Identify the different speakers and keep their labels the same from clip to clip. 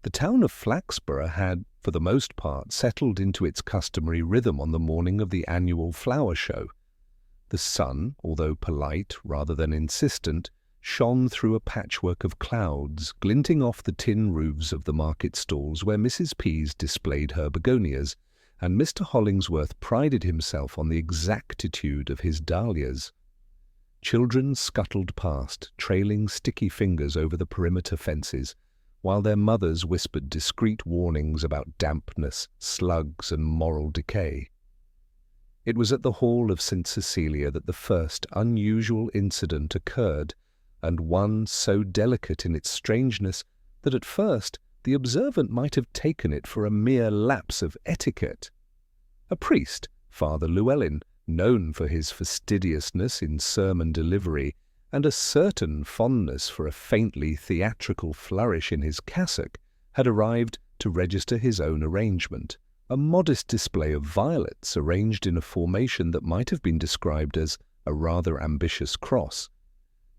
Speaker 1: The town of Flaxborough had, for the most part, settled into its customary rhythm on the morning of the annual flower show. The sun, although polite rather than insistent, shone through a patchwork of clouds, glinting off the tin roofs of the market stalls where Mrs. Pease displayed her begonias, and Mr. Hollingsworth prided himself on the exactitude of his dahlias. Children scuttled past, trailing sticky fingers over the perimeter fences, while their mothers whispered discreet warnings about dampness, slugs, and moral decay. It was at the Hall of St. Cecilia that the first unusual incident occurred, and one so delicate in its strangeness that at first the observant might have taken it for a mere lapse of etiquette. A priest, Father Llewellyn, known for his fastidiousness in sermon delivery and a certain fondness for a faintly theatrical flourish in his cassock, had arrived to register his own arrangement, a modest display of violets arranged in a formation that might have been described as a rather ambitious cross.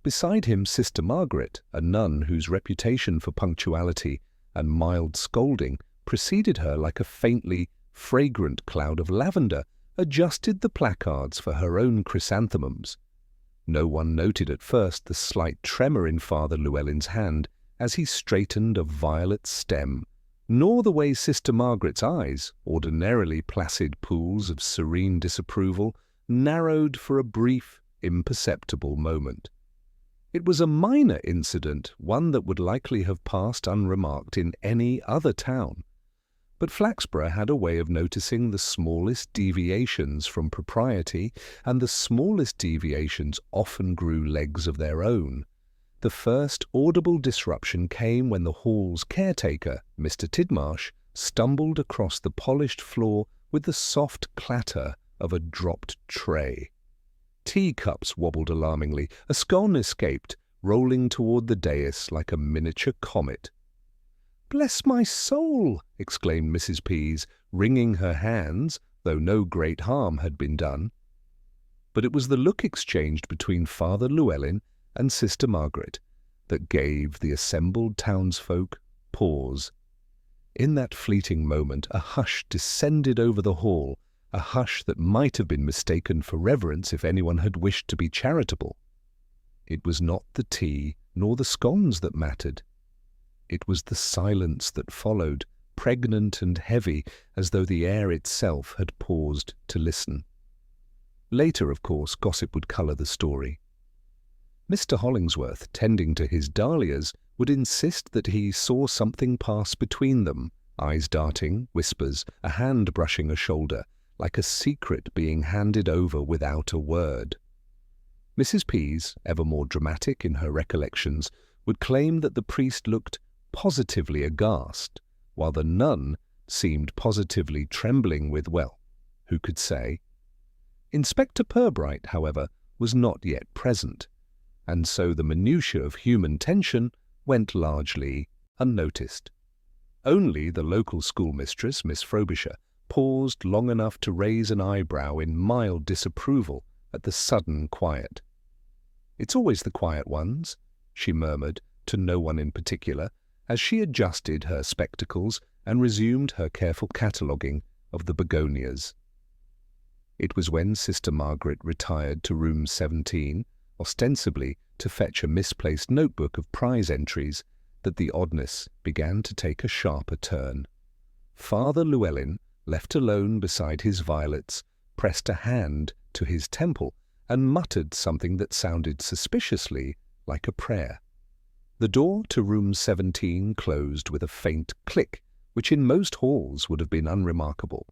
Speaker 1: Beside him, Sister Margaret, a nun whose reputation for punctuality and mild scolding preceded her like a faintly fragrant cloud of lavender, adjusted the placards for her own chrysanthemums. No one noted at first the slight tremor in Father Llewellyn's hand as he straightened a violet stem, nor the way Sister Margaret's eyes, ordinarily placid pools of serene disapproval, narrowed for a brief, imperceptible moment. It was a minor incident, one that would likely have passed unremarked in any other town. But Flaxborough had a way of noticing the smallest deviations from propriety, and the smallest deviations often grew legs of their own. The first audible disruption came when the hall's caretaker, Mr. Tidmarsh, stumbled across the polished floor with the soft clatter of a dropped tray. Teacups wobbled alarmingly. A scone escaped, rolling toward the dais like a miniature comet. "Bless my soul!" exclaimed Mrs. Pease, wringing her hands, though no great harm had been done. But it was the look exchanged between Father Llewellyn and Sister Margaret that gave the assembled townsfolk pause. In that fleeting moment a hush descended over the hall, a hush that might have been mistaken for reverence if anyone had wished to be charitable. It was not the tea nor the scones that mattered. It was the silence that followed, pregnant and heavy, as though the air itself had paused to listen. Later, of course, gossip would colour the story. Mr. Hollingsworth, tending to his dahlias, would insist that he saw something pass between them, eyes darting, whispers, a hand brushing a shoulder, like a secret being handed over without a word. Mrs. Pease, ever more dramatic in her recollections, would claim that the priest looked positively aghast, while the nun seemed positively trembling with, well, who could say? Inspector Purbright, however, was not yet present, and so the minutiae of human tension went largely unnoticed. Only the local schoolmistress, Miss Frobisher, paused long enough to raise an eyebrow in mild disapproval at the sudden quiet. "It's always the quiet ones," she murmured, to no one in particular, as she adjusted her spectacles and resumed her careful cataloguing of the begonias. It was when Sister Margaret retired to room 17, ostensibly to fetch a misplaced notebook of prize entries, that the oddness began to take a sharper turn. Father Llewellyn, left alone beside his violets, pressed a hand to his temple and muttered something that sounded suspiciously like a prayer. The door to room 17 closed with a faint click, which in most halls would have been unremarkable.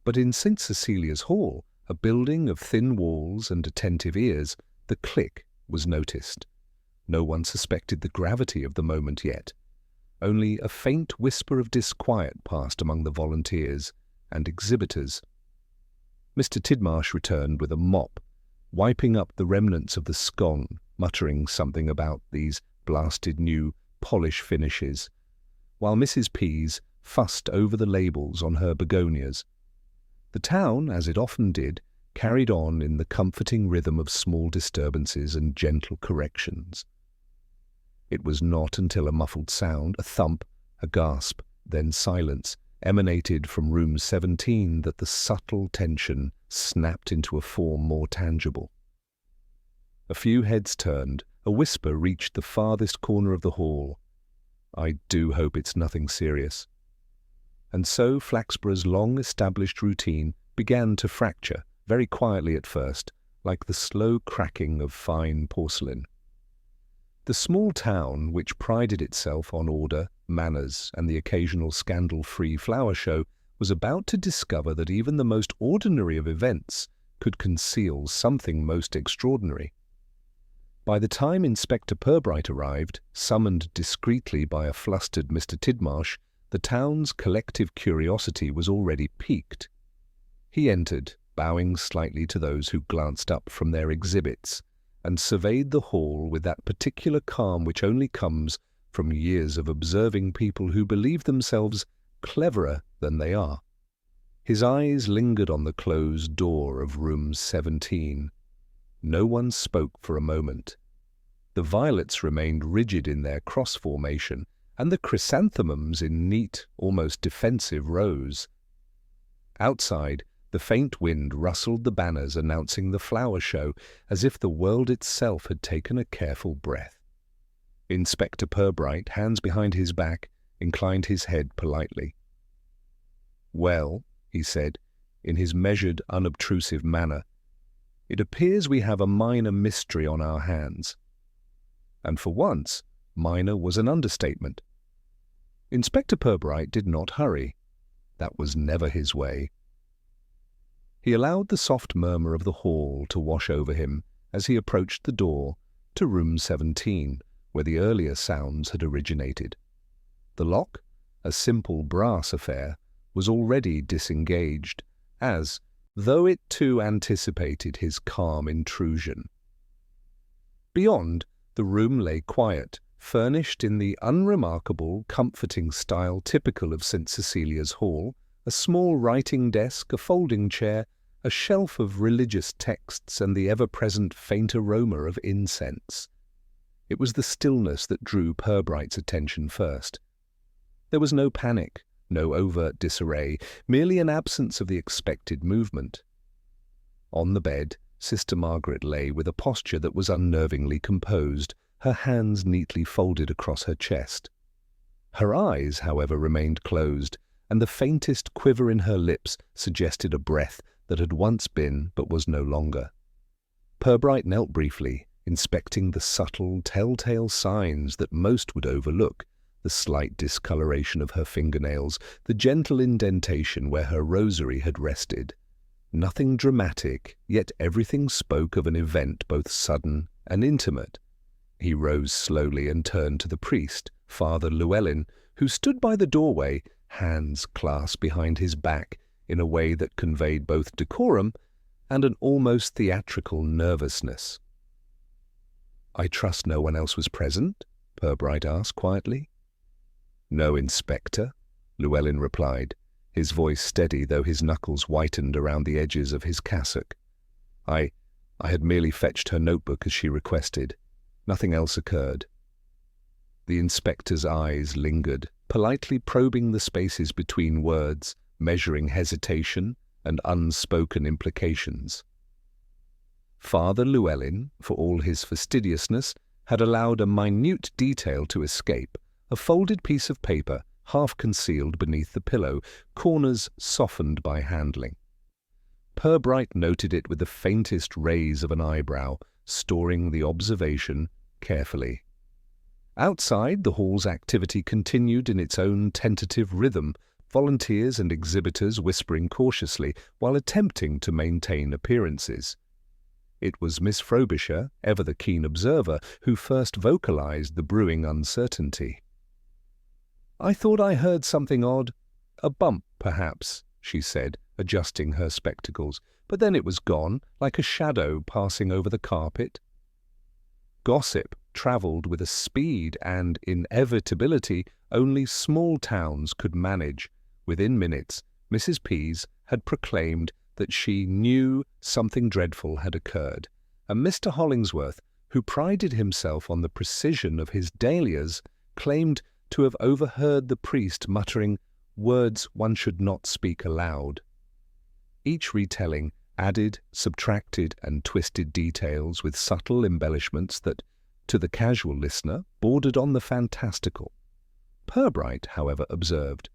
Speaker 1: But in St. Cecilia's Hall, a building of thin walls and attentive ears, the click was noticed. No one suspected the gravity of the moment yet. Only a faint whisper of disquiet passed among the volunteers and exhibitors. Mr. Tidmarsh returned with a mop, wiping up the remnants of the scone, muttering something about these blasted new polish finishes, while Mrs. Pease fussed over the labels on her begonias. The town, as it often did, carried on in the comforting rhythm of small disturbances and gentle corrections. It was not until a muffled sound, a thump, A gasp, then silence, emanated from room 17 that the subtle tension snapped into a form more tangible. A few heads turned, a whisper reached the farthest corner of the hall. "I do hope it's nothing serious." And so Flaxborough's long-established routine began to fracture, very quietly at first, like the slow cracking of fine porcelain. The small town, which prided itself on order, manners, and the occasional scandal-free flower show, was about to discover that even the most ordinary of events could conceal something most extraordinary. By the time Inspector Purbright arrived, summoned discreetly by a flustered Mr. Tidmarsh, the town's collective curiosity was already piqued. He entered, bowing slightly to those who glanced up from their exhibits, and surveyed the hall with that particular calm which only comes from years of observing people who believe themselves cleverer than they are. His eyes lingered on the closed door of room 17. No one spoke for a moment. The violets remained rigid in their cross formation, and the chrysanthemums in neat, almost defensive rows. Outside, the faint wind rustled the banners announcing the flower show, as if the world itself had taken a careful breath. Inspector Purbright, hands behind his back, inclined his head politely. "Well," he said, in his measured, unobtrusive manner, "it appears we have a minor mystery on our hands." And for once, minor was an understatement. Inspector Purbright did not hurry. That was never his way. He allowed the soft murmur of the hall to wash over him as he approached the door to room 17, where the earlier sounds had originated. The lock, a simple brass affair, was already disengaged, as though it too anticipated his calm intrusion. Beyond, the room lay quiet, furnished in the unremarkable, comforting style typical of St. Cecilia's Hall, a small writing desk, a folding chair, a shelf of religious texts, and the ever-present faint aroma of incense. It was the stillness that drew Purbright's attention first. There was no panic, no overt disarray, merely an absence of the expected movement. On the bed, Sister Margaret lay with a posture that was unnervingly composed, her hands neatly folded across her chest. Her eyes, however, remained closed, and the faintest quiver in her lips suggested a breath that had once been but was no longer. Purbright knelt briefly, inspecting the subtle, telltale signs that most would overlook, the slight discoloration of her fingernails, the gentle indentation where her rosary had rested. Nothing dramatic, yet everything spoke of an event both sudden and intimate. He rose slowly and turned to the priest, Father Llewellyn, who stood by the doorway, hands clasped behind his back, in a way that conveyed both decorum and an almost theatrical nervousness. "I trust no one else was present?" Purbright asked quietly. "No, Inspector," Llewellyn replied, his voice steady though his knuckles whitened around the edges of his cassock. I had merely fetched her notebook as she requested. Nothing else occurred." The inspector's eyes lingered, politely probing the spaces between words, measuring hesitation and unspoken implications. Father Llewellyn, for all his fastidiousness, had allowed a minute detail to escape, a folded piece of paper half concealed beneath the pillow, corners softened by handling. Purbright noted it with the faintest raise of an eyebrow, storing the observation carefully. Outside, the hall's activity continued in its own tentative rhythm, volunteers and exhibitors whispering cautiously while attempting to maintain appearances. It was Miss Frobisher, ever the keen observer, who first vocalized the brewing uncertainty. "I thought I heard something odd. A bump, perhaps," she said, adjusting her spectacles, "but then it was gone, like a shadow passing over the carpet." Gossip travelled with a speed and inevitability only small towns could manage. Within minutes, Mrs. Pease had proclaimed that she knew something dreadful had occurred, and Mr. Hollingsworth, who prided himself on the precision of his dahlias, claimed to have overheard the priest muttering words one should not speak aloud. Each retelling added, subtracted, and twisted details with subtle embellishments that, to the casual listener, bordered on the fantastical. Purbright, however, observed.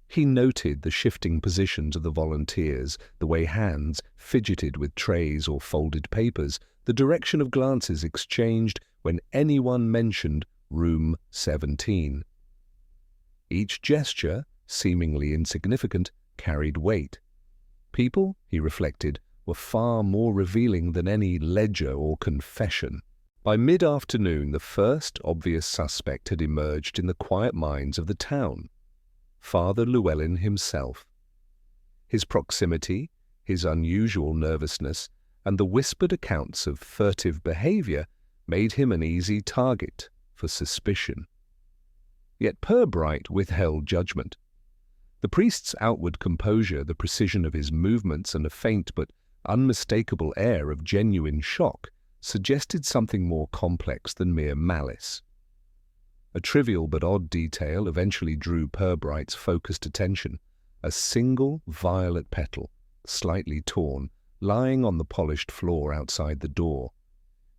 Speaker 1: He noted the shifting positions of the volunteers, the way hands fidgeted with trays or folded papers, the direction of glances exchanged when anyone mentioned Room 17. Each gesture, seemingly insignificant, carried weight. People, he reflected, were far more revealing than any ledger or confession. By mid-afternoon, the first obvious suspect had emerged in the quiet minds of the town. Father Llewellyn himself. His proximity, his unusual nervousness, and the whispered accounts of furtive behavior made him an easy target for suspicion. Yet Purbright withheld judgment. The priest's outward composure, the precision of his movements, and a faint but unmistakable air of genuine shock suggested something more complex than mere malice. A trivial but odd detail eventually drew Purbright's focused attention: a single violet petal, slightly torn, lying on the polished floor outside the door.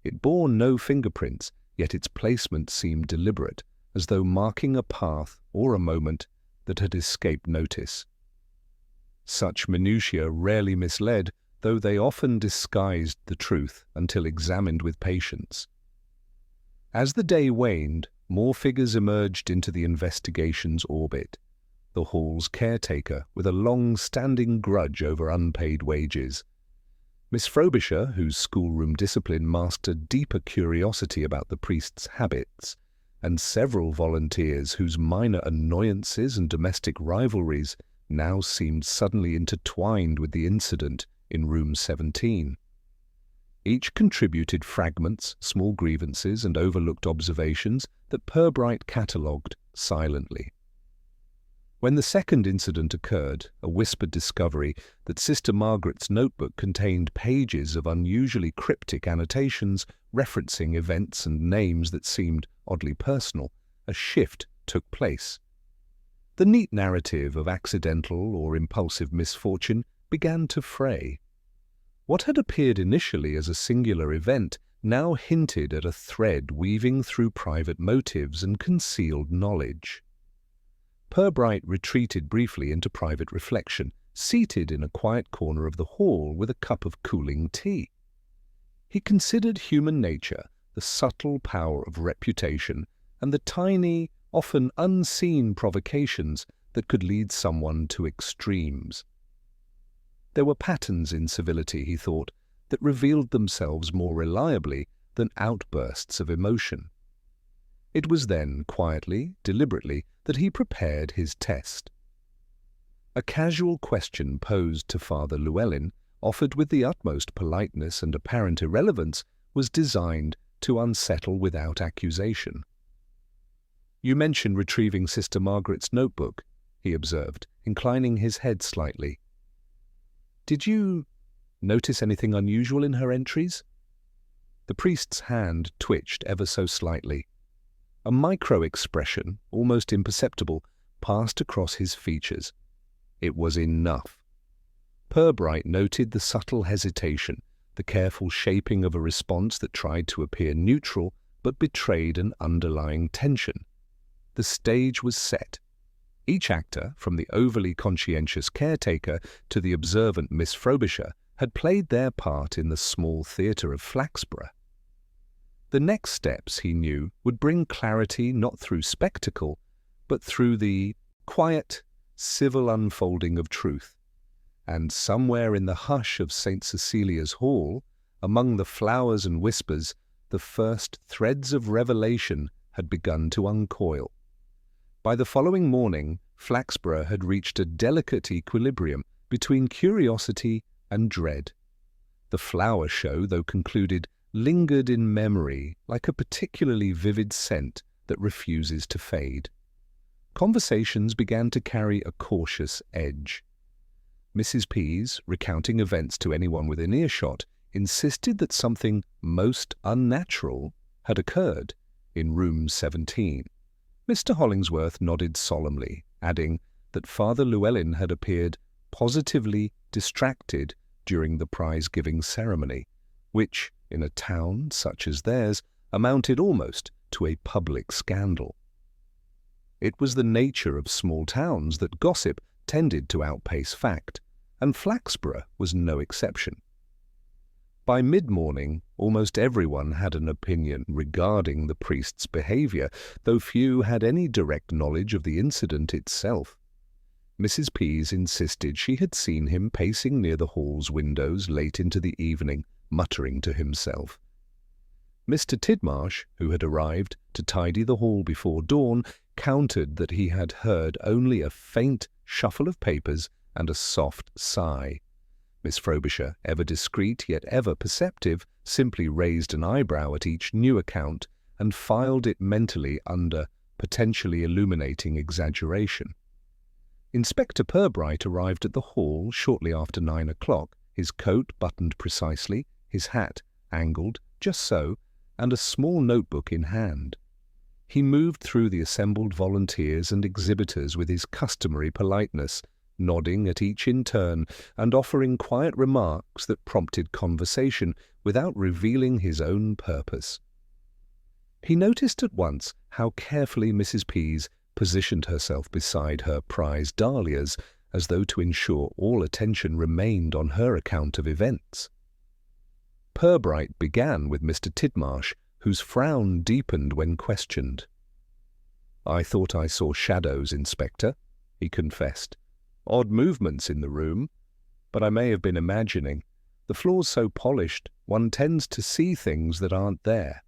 Speaker 1: It bore no fingerprints, yet its placement seemed deliberate, as though marking a path or a moment that had escaped notice. Such minutiae rarely misled, though they often disguised the truth until examined with patience. As the day waned, more figures emerged into the investigation's orbit. The hall's caretaker, with a long-standing grudge over unpaid wages. Miss Frobisher, whose schoolroom discipline masked a deeper curiosity about the priest's habits, and several volunteers whose minor annoyances and domestic rivalries now seemed suddenly intertwined with the incident in Room 17. Each contributed fragments, small grievances, and overlooked observations that Purbright catalogued silently. When the second incident occurred, a whispered discovery that Sister Margaret's notebook contained pages of unusually cryptic annotations referencing events and names that seemed oddly personal, a shift took place. The neat narrative of accidental or impulsive misfortune began to fray. What had appeared initially as a singular event now hinted at a thread weaving through private motives and concealed knowledge. Purbright retreated briefly into private reflection, seated in a quiet corner of the hall with a cup of cooling tea. He considered human nature, the subtle power of reputation, and the tiny, often unseen provocations that could lead someone to extremes. There were patterns in civility, he thought, that revealed themselves more reliably than outbursts of emotion. It was then, quietly, deliberately, that he prepared his test. A casual question posed to Father Llewellyn, offered with the utmost politeness and apparent irrelevance, was designed to unsettle without accusation. "You mentioned retrieving Sister Margaret's notebook," he observed, inclining his head slightly. "Did you notice anything unusual in her entries?" The priest's hand twitched ever so slightly. A micro-expression, almost imperceptible, passed across his features. It was enough. Purbright noted the subtle hesitation, the careful shaping of a response that tried to appear neutral but betrayed an underlying tension. The stage was set. Each actor, from the overly conscientious caretaker to the observant Miss Frobisher, had played their part in the small theatre of Flaxborough. The next steps, he knew, would bring clarity not through spectacle, but through the quiet, civil unfolding of truth. And somewhere in the hush of St. Cecilia's Hall, among the flowers and whispers, the first threads of revelation had begun to uncoil. By the following morning, Flaxborough had reached a delicate equilibrium between curiosity and dread. The flower show, though concluded, lingered in memory like a particularly vivid scent that refuses to fade. Conversations began to carry a cautious edge. Mrs. Pease, recounting events to anyone within earshot, insisted that something most unnatural had occurred in Room 17. Mr. Hollingsworth nodded solemnly, adding that Father Llewellyn had appeared positively distracted during the prize-giving ceremony, which, in a town such as theirs, amounted almost to a public scandal. It was the nature of small towns that gossip tended to outpace fact, and Flaxborough was no exception. By mid-morning, almost everyone had an opinion regarding the priest's behaviour, though few had any direct knowledge of the incident itself. Mrs. Pease insisted she had seen him pacing near the hall's windows late into the evening, muttering to himself. Mr. Tidmarsh, who had arrived to tidy the hall before dawn, countered that he had heard only a faint shuffle of papers and a soft sigh. Miss Frobisher, ever discreet yet ever perceptive, simply raised an eyebrow at each new account and filed it mentally under potentially illuminating exaggeration. Inspector Purbright arrived at the hall shortly after 9 o'clock, his coat buttoned precisely, his hat angled just so, and a small notebook in hand. He moved through the assembled volunteers and exhibitors with his customary politeness, nodding at each in turn and offering quiet remarks that prompted conversation without revealing his own purpose. He noticed at once how carefully Mrs. Pease positioned herself beside her prize dahlias, as though to ensure all attention remained on her account of events. Purbright began with Mr. Tidmarsh, whose frown deepened when questioned. "I thought I saw shadows, Inspector," he confessed. "Odd movements in the room, but I may have been imagining. The floor's so polished, one tends to see things that aren't there."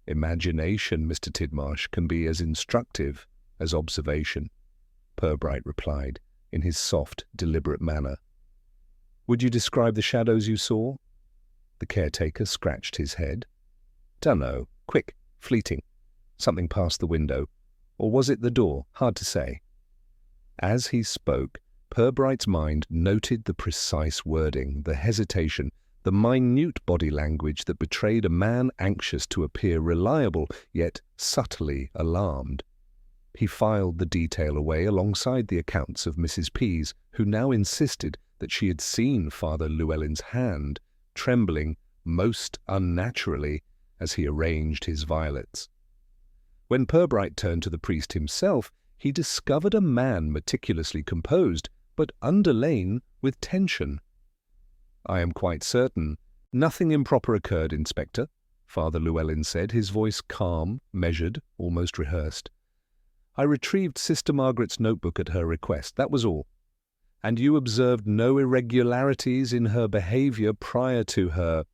Speaker 1: "Imagination, Mr. Tidmarsh, can be as instructive as observation," Purbright replied, in his soft, deliberate manner. "Would you describe the shadows you saw?" The caretaker scratched his head. "Dunno. Quick, fleeting. Something past the window. Or was it the door? Hard to say." As he spoke, Purbright's mind noted the precise wording, the hesitation, the minute body language that betrayed a man anxious to appear reliable, yet subtly alarmed. He filed the detail away alongside the accounts of Mrs. Pease, who now insisted that she had seen Father Llewellyn's hand trembling most unnaturally as he arranged his violets. When Purbright turned to the priest himself, he discovered a man meticulously composed, but underlain with tension. "I am quite certain nothing improper occurred, Inspector," Father Llewellyn said, his voice calm, measured, almost rehearsed. "I retrieved Sister Margaret's notebook at her request, that was all. And you observed no irregularities in her behaviour prior to her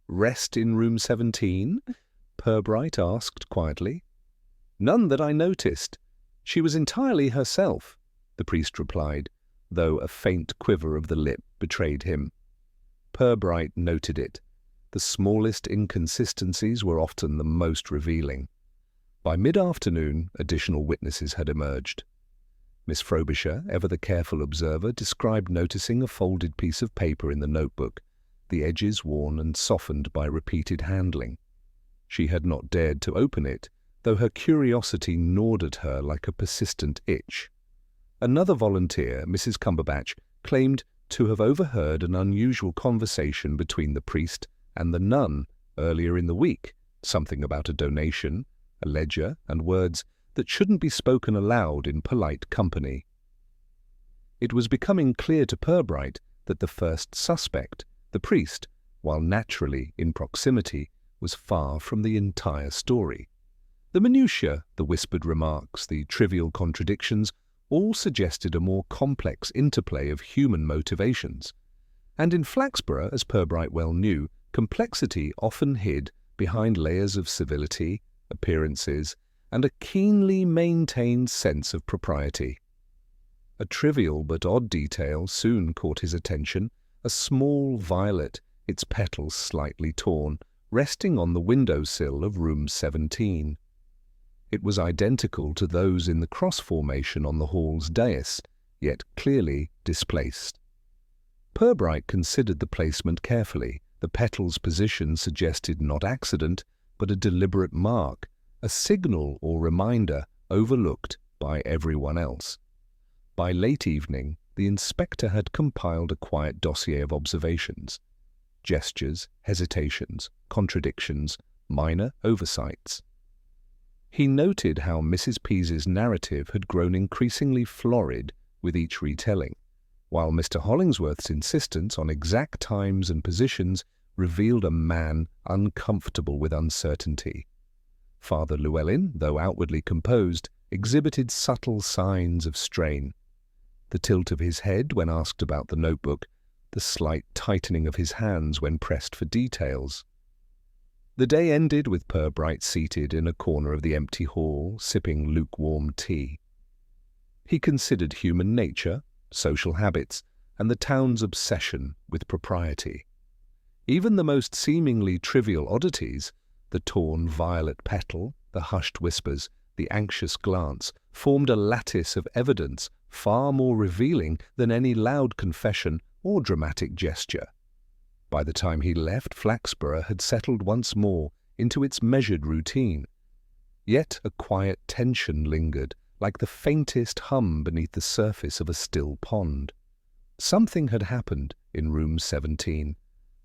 Speaker 1: rest in room 17? Purbright asked quietly. "None that I noticed. She was entirely herself," the priest replied, though a faint quiver of the lip betrayed him. Purbright noted it. The smallest inconsistencies were often the most revealing. By mid-afternoon, additional witnesses had emerged. Miss Frobisher, ever the careful observer, described noticing a folded piece of paper in the notebook, the edges worn and softened by repeated handling. She had not dared to open it, though her curiosity gnawed at her like a persistent itch. Another volunteer, Mrs. Cumberbatch, claimed to have overheard an unusual conversation between the priest and the nun earlier in the week, something about a donation, a ledger, and words that shouldn't be spoken aloud in polite company. It was becoming clear to Purbright that the first suspect, the priest, while naturally in proximity, was far from the entire story. The minutiae, the whispered remarks, the trivial contradictions, all suggested a more complex interplay of human motivations. And in Flaxborough, as Purbright well knew, complexity often hid behind layers of civility, appearances, and a keenly maintained sense of propriety. A trivial but odd detail soon caught his attention, a small violet, its petals slightly torn, resting on the window-sill of room 17. It was identical to those in the cross formation on the hall's dais, yet clearly displaced. Purbright considered the placement carefully. The petal's position suggested not accident, but a deliberate mark, a a signal or reminder overlooked by everyone else. By late evening, the inspector had compiled a quiet dossier of observations, gestures, hesitations, contradictions, minor oversights. He noted how Mrs. Pease's narrative had grown increasingly florid with each retelling, while Mr. Hollingsworth's insistence on exact times and positions revealed a man uncomfortable with uncertainty. Father Llewellyn, though outwardly composed, exhibited subtle signs of strain. The tilt of his head when asked about the notebook, the slight tightening of his hands when pressed for details. The day ended with Purbright seated in a corner of the empty hall, sipping lukewarm tea. He considered human nature, social habits, and the town's obsession with propriety. Even the most seemingly trivial oddities, the torn violet petal, the hushed whispers, the anxious glance, formed a lattice of evidence far more revealing than any loud confession or dramatic gesture. By the time he left, Flaxborough had settled once more into its measured routine. Yet a quiet tension lingered, like the faintest hum beneath the surface of a still pond. Something had happened in Room 17,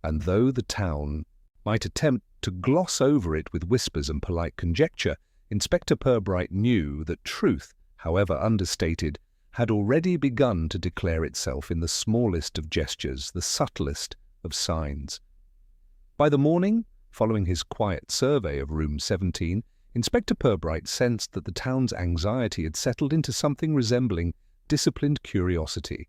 Speaker 1: and though the town might attempt to gloss over it with whispers and polite conjecture, Inspector Purbright knew that truth, however understated, had already begun to declare itself in the smallest of gestures, the subtlest of signs. By the morning, following his quiet survey of Room 17, Inspector Purbright sensed that the town's anxiety had settled into something resembling disciplined curiosity.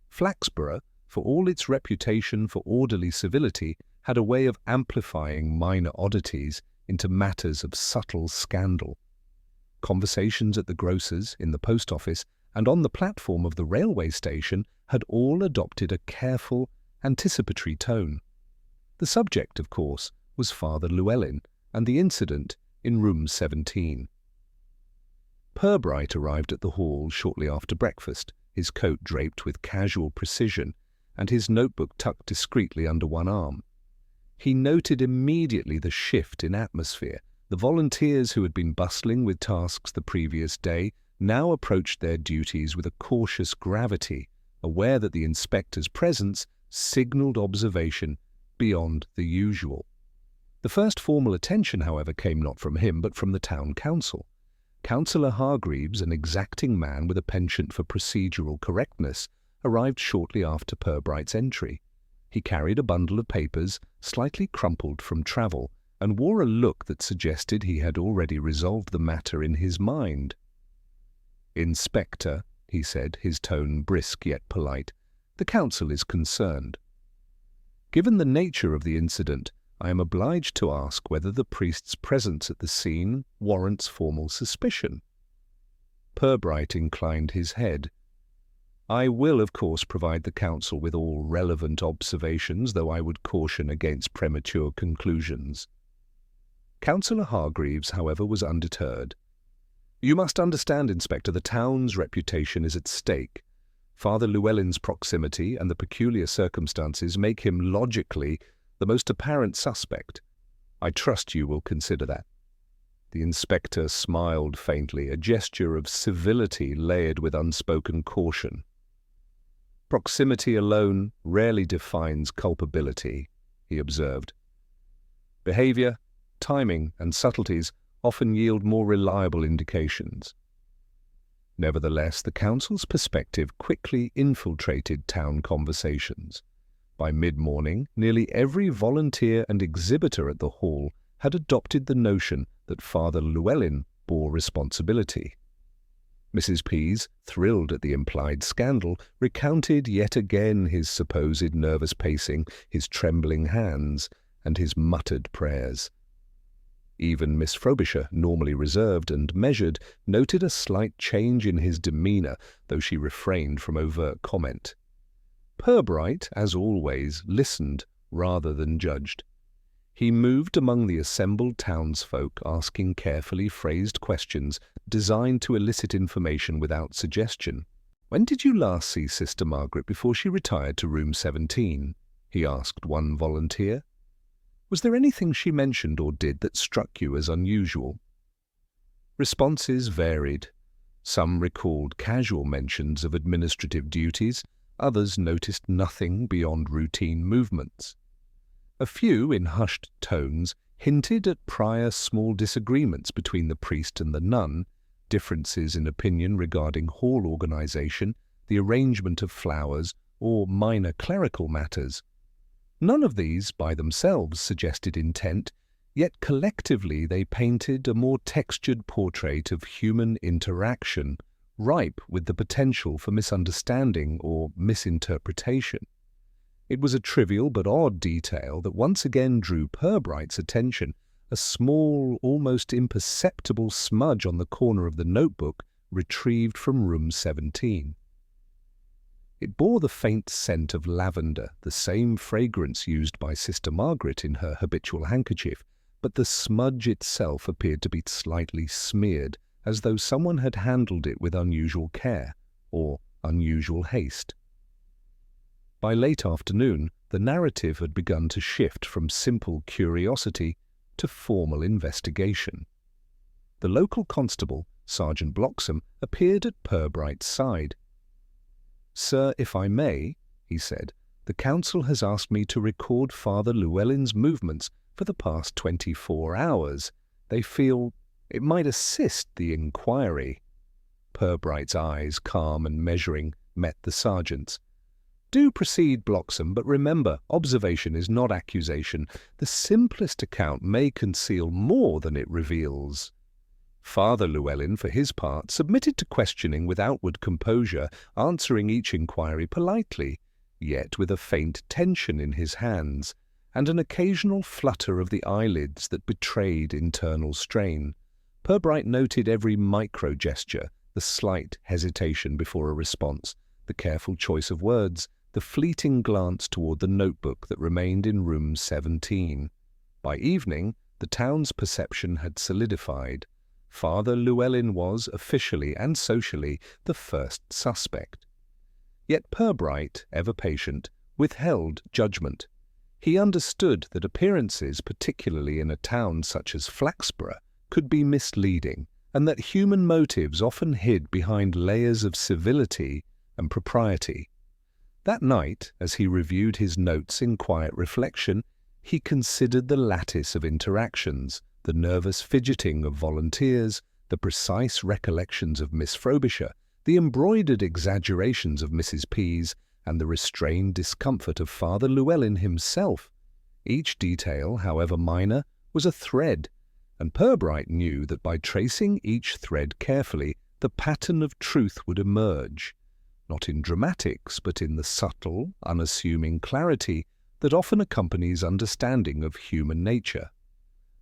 Speaker 1: Flaxborough, for all its reputation for orderly civility, had a way of amplifying minor oddities into matters of subtle scandal. Conversations at the grocer's, in the post office, and on the platform of the railway station had all adopted a careful, anticipatory tone. The subject, of course, was Father Llewellyn and the incident in Room 17. Purbright arrived at the hall shortly after breakfast, his coat draped with casual precision and his notebook tucked discreetly under one arm. He noted immediately the shift in atmosphere. The volunteers who had been bustling with tasks the previous day now approached their duties with a cautious gravity, aware that the inspector's presence signalled observation beyond the usual. The first formal attention, however, came not from him, but from the town council. Councillor Hargreaves, an exacting man with a penchant for procedural correctness, arrived shortly after Purbright's entry. He carried a bundle of papers, slightly crumpled from travel, and wore a look that suggested he had already resolved the matter in his mind. "Inspector," he said, his tone brisk yet polite, "the council is concerned. Given the nature of the incident, I am obliged to ask whether the priest's presence at the scene warrants formal suspicion." Purbright inclined his head. "I will, of course, provide the council with all relevant observations, though I would caution against premature conclusions." Councillor Hargreaves, however, was undeterred. "You must understand, Inspector, the town's reputation is at stake. Father Llewellyn's proximity and the peculiar circumstances make him logically the most apparent suspect. I trust you will consider that." The inspector smiled faintly, a gesture of civility layered with unspoken caution. "Proximity alone rarely defines culpability," he observed. "Behavior, timing, and subtleties often yield more reliable indications." Nevertheless, the council's perspective quickly infiltrated town conversations. By mid-morning, nearly every volunteer and exhibitor at the hall had adopted the notion that Father Llewellyn bore responsibility. Mrs. Pease, thrilled at the implied scandal, recounted yet again his supposed nervous pacing, his trembling hands, and his muttered prayers. Even Miss Frobisher, normally reserved and measured, noted a slight change in his demeanour, though she refrained from overt comment. Purbright, as always, listened rather than judged. He moved among the assembled townsfolk, asking carefully phrased questions designed to elicit information without suggestion. "When did you last see Sister Margaret before she retired to Room 17? He asked one volunteer. "Was there anything she mentioned or did that struck you as unusual?" Responses varied. Some recalled casual mentions of administrative duties, others noticed nothing beyond routine movements. A few, in hushed tones, hinted at prior small disagreements between the priest and the nun, differences in opinion regarding hall organization, the arrangement of flowers, or minor clerical matters. None of these, by themselves, suggested intent, yet collectively they painted a more textured portrait of human interaction, ripe with the potential for misunderstanding or misinterpretation. It was a trivial but odd detail that once again drew Purbright's attention, a small, almost imperceptible smudge on the corner of the notebook retrieved from room 17. It bore the faint scent of lavender, the same fragrance used by Sister Margaret in her habitual handkerchief, but the smudge itself appeared to be slightly smeared, as though someone had handled it with unusual care, or unusual haste. By late afternoon, the narrative had begun to shift from simple curiosity to formal investigation. The local constable, Sergeant Bloxham, appeared at Purbright's side. "Sir, if I may," he said, "the council has asked me to record Father Llewellyn's movements for the past 24 hours. They feel it might assist the inquiry." Purbright's eyes, calm and measuring, met the sergeant's. "Do proceed, Bloxham, but remember, observation is not accusation. The simplest account may conceal more than it reveals." Father Llewellyn, for his part, submitted to questioning with outward composure, answering each inquiry politely, yet with a faint tension in his hands, and an occasional flutter of the eyelids that betrayed internal strain. Purbright noted every micro-gesture, the slight hesitation before a response, the careful choice of words, the fleeting glance toward the notebook that remained in room 17. By evening, the town's perception had solidified. Father Llewellyn was, officially and socially, the first suspect. Yet Purbright, ever patient, withheld judgment. He understood that appearances, particularly in a town such as Flaxborough, could be misleading, and that human motives often hid behind layers of civility and propriety. That night, as he reviewed his notes in quiet reflection, he considered the lattice of interactions, the nervous fidgeting of volunteers, the precise recollections of Miss Frobisher, the embroidered exaggerations of Mrs. Pease, and the restrained discomfort of Father Llewellyn himself. Each detail, however minor, was a thread, and Purbright knew that by tracing each thread carefully, the pattern of truth would emerge, not in dramatics, but in the subtle, unassuming clarity that often accompanies understanding of human nature.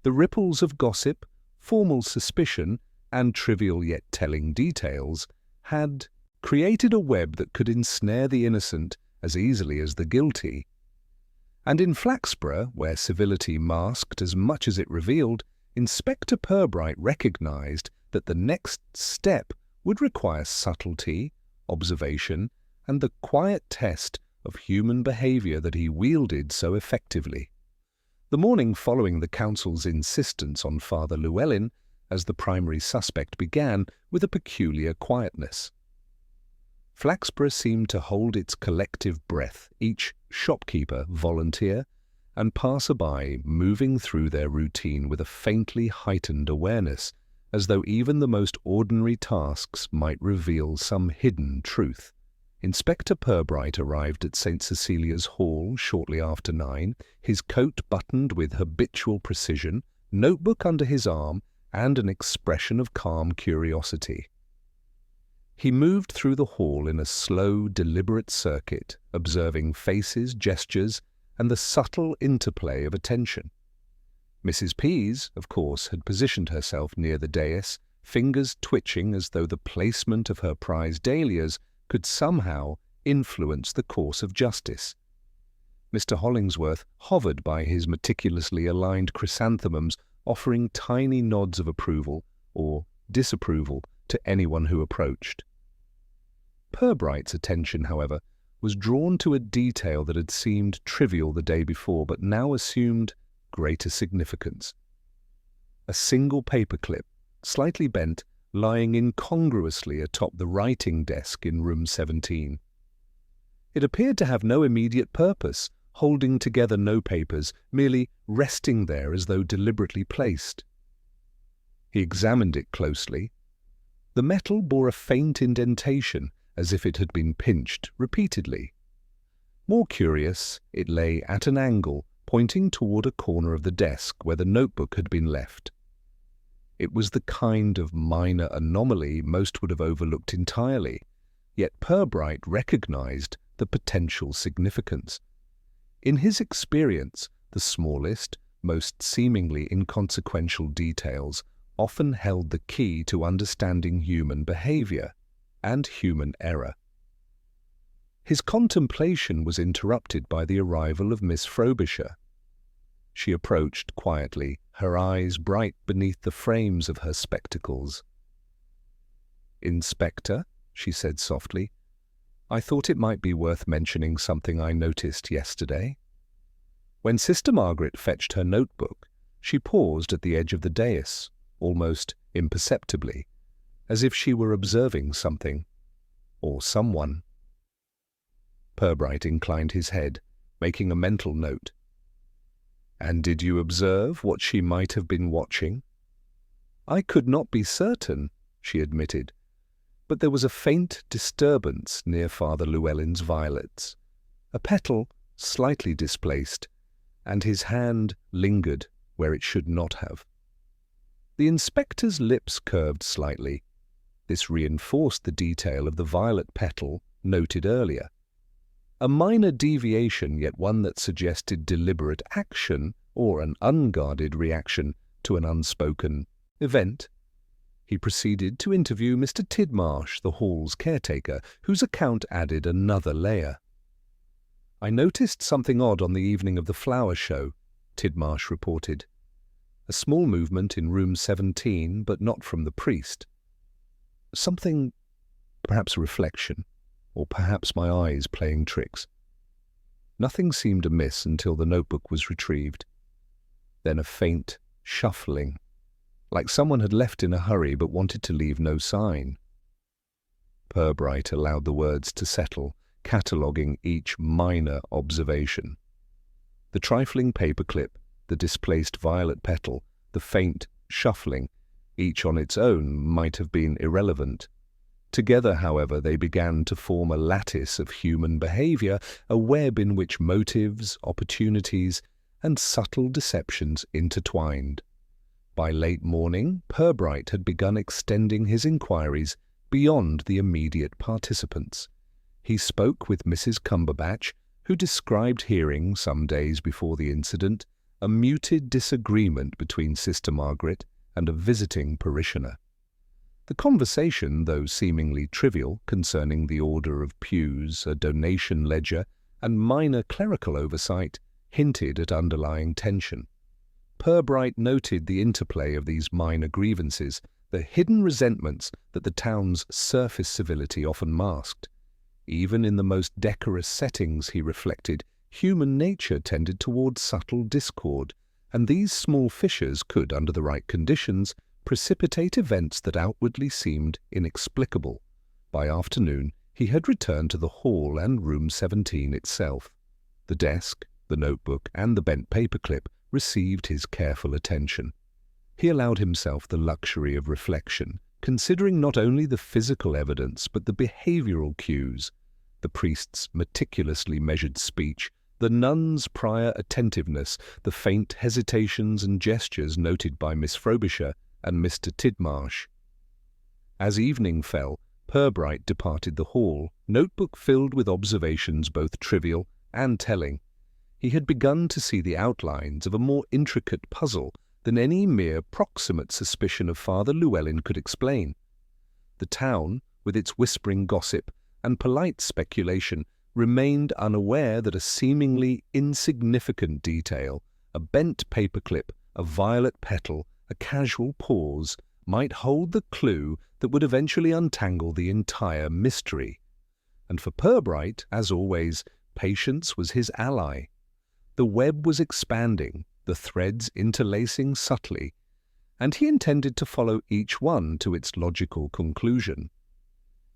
Speaker 1: The ripples of gossip, formal suspicion, and trivial yet telling details had created a web that could ensnare the innocent as easily as the guilty. And in Flaxborough, where civility masked as much as it revealed, Inspector Purbright recognized that the next step would require subtlety, observation, and the quiet test of human behavior that he wielded so effectively. The morning following the council's insistence on Father Llewellyn as the primary suspect began with a peculiar quietness. Flaxborough seemed to hold its collective breath, each shopkeeper, volunteer, and passer-by moving through their routine with a faintly heightened awareness, as though even the most ordinary tasks might reveal some hidden truth. Inspector Purbright arrived at St. Cecilia's Hall shortly after 9, his coat buttoned with habitual precision, notebook under his arm, and an expression of calm curiosity. He moved through the hall in a slow, deliberate circuit, observing faces, gestures, and the subtle interplay of attention. Mrs. Pease, of course, had positioned herself near the dais, fingers twitching as though the placement of her prize dahlias could somehow influence the course of justice. Mr. Hollingsworth hovered by his meticulously aligned chrysanthemums, offering tiny nods of approval or disapproval to anyone who approached. Purbright's attention, however, was drawn to a detail that had seemed trivial the day before but now assumed greater significance. A single paperclip, slightly bent, lying incongruously atop the writing desk in room 17. It appeared to have no immediate purpose, holding together no papers, merely resting there as though deliberately placed. He examined it closely. The metal bore a faint indentation, as if it had been pinched repeatedly. More curious, it lay at an angle, pointing toward a corner of the desk where the notebook had been left. It was the kind of minor anomaly most would have overlooked entirely, yet Purbright recognized the potential significance. In his experience, the smallest, most seemingly inconsequential details often held the key to understanding human behavior and human error. His contemplation was interrupted by the arrival of Miss Frobisher. She approached quietly, her eyes bright beneath the frames of her spectacles. "Inspector," she said softly, "I thought it might be worth mentioning something I noticed yesterday." When Sister Margaret fetched her notebook, she paused at the edge of the dais, almost imperceptibly, as if she were observing something, or someone. Purbright inclined his head, making a mental note. "And did you observe what she might have been watching?" "I could not be certain," she admitted, "but there was a faint disturbance near Father Llewellyn's violets, a petal slightly displaced, and his hand lingered where it should not have." The inspector's lips curved slightly. This reinforced the detail of the violet petal noted earlier. A minor deviation, yet one that suggested deliberate action or an unguarded reaction to an unspoken event. He proceeded to interview Mr. Tidmarsh, the hall's caretaker, whose account added another layer. "I noticed something odd on the evening of the flower show," Tidmarsh reported. "A small movement in room 17, but not from the priest. Something, perhaps reflection, or perhaps my eyes playing tricks. Nothing seemed amiss until the notebook was retrieved. Then a faint shuffling, like someone had left in a hurry but wanted to leave no sign." Purbright allowed the words to settle, cataloguing each minor observation. The trifling paperclip, the displaced violet petal, the faint shuffling, each on its own might have been irrelevant. Together, however, they began to form a lattice of human behavior, a web in which motives, opportunities, and subtle deceptions intertwined. By late morning, Purbright had begun extending his inquiries beyond the immediate participants. He spoke with Mrs. Cumberbatch, who described hearing, some days before the incident, a muted disagreement between Sister Margaret and a visiting parishioner. The conversation, though seemingly trivial, concerning the order of pews, a donation ledger, and minor clerical oversight, hinted at underlying tension. Purbright noted the interplay of these minor grievances, the hidden resentments that the town's surface civility often masked. Even in the most decorous settings, he reflected, human nature tended toward subtle discord, and these small fissures could, under the right conditions, precipitate events that outwardly seemed inexplicable. By afternoon, he had returned to the hall and room 17 itself. The desk, the notebook, and the bent paperclip received his careful attention. He allowed himself the luxury of reflection, considering not only the physical evidence but the behavioral cues, the priest's meticulously measured speech, the nun's prior attentiveness, the faint hesitations and gestures noted by Miss Frobisher and Mr. Tidmarsh. As evening fell, Purbright departed the hall, notebook filled with observations both trivial and telling. He had begun to see the outlines of a more intricate puzzle than any mere proximate suspicion of Father Llewellyn could explain. The town, with its whispering gossip and polite speculation, remained unaware that a seemingly insignificant detail, a bent paperclip, a violet petal, a casual pause, might hold the clue that would eventually untangle the entire mystery. And for Purbright, as always, patience was his ally. The web was expanding, the threads interlacing subtly, and he intended to follow each one to its logical conclusion.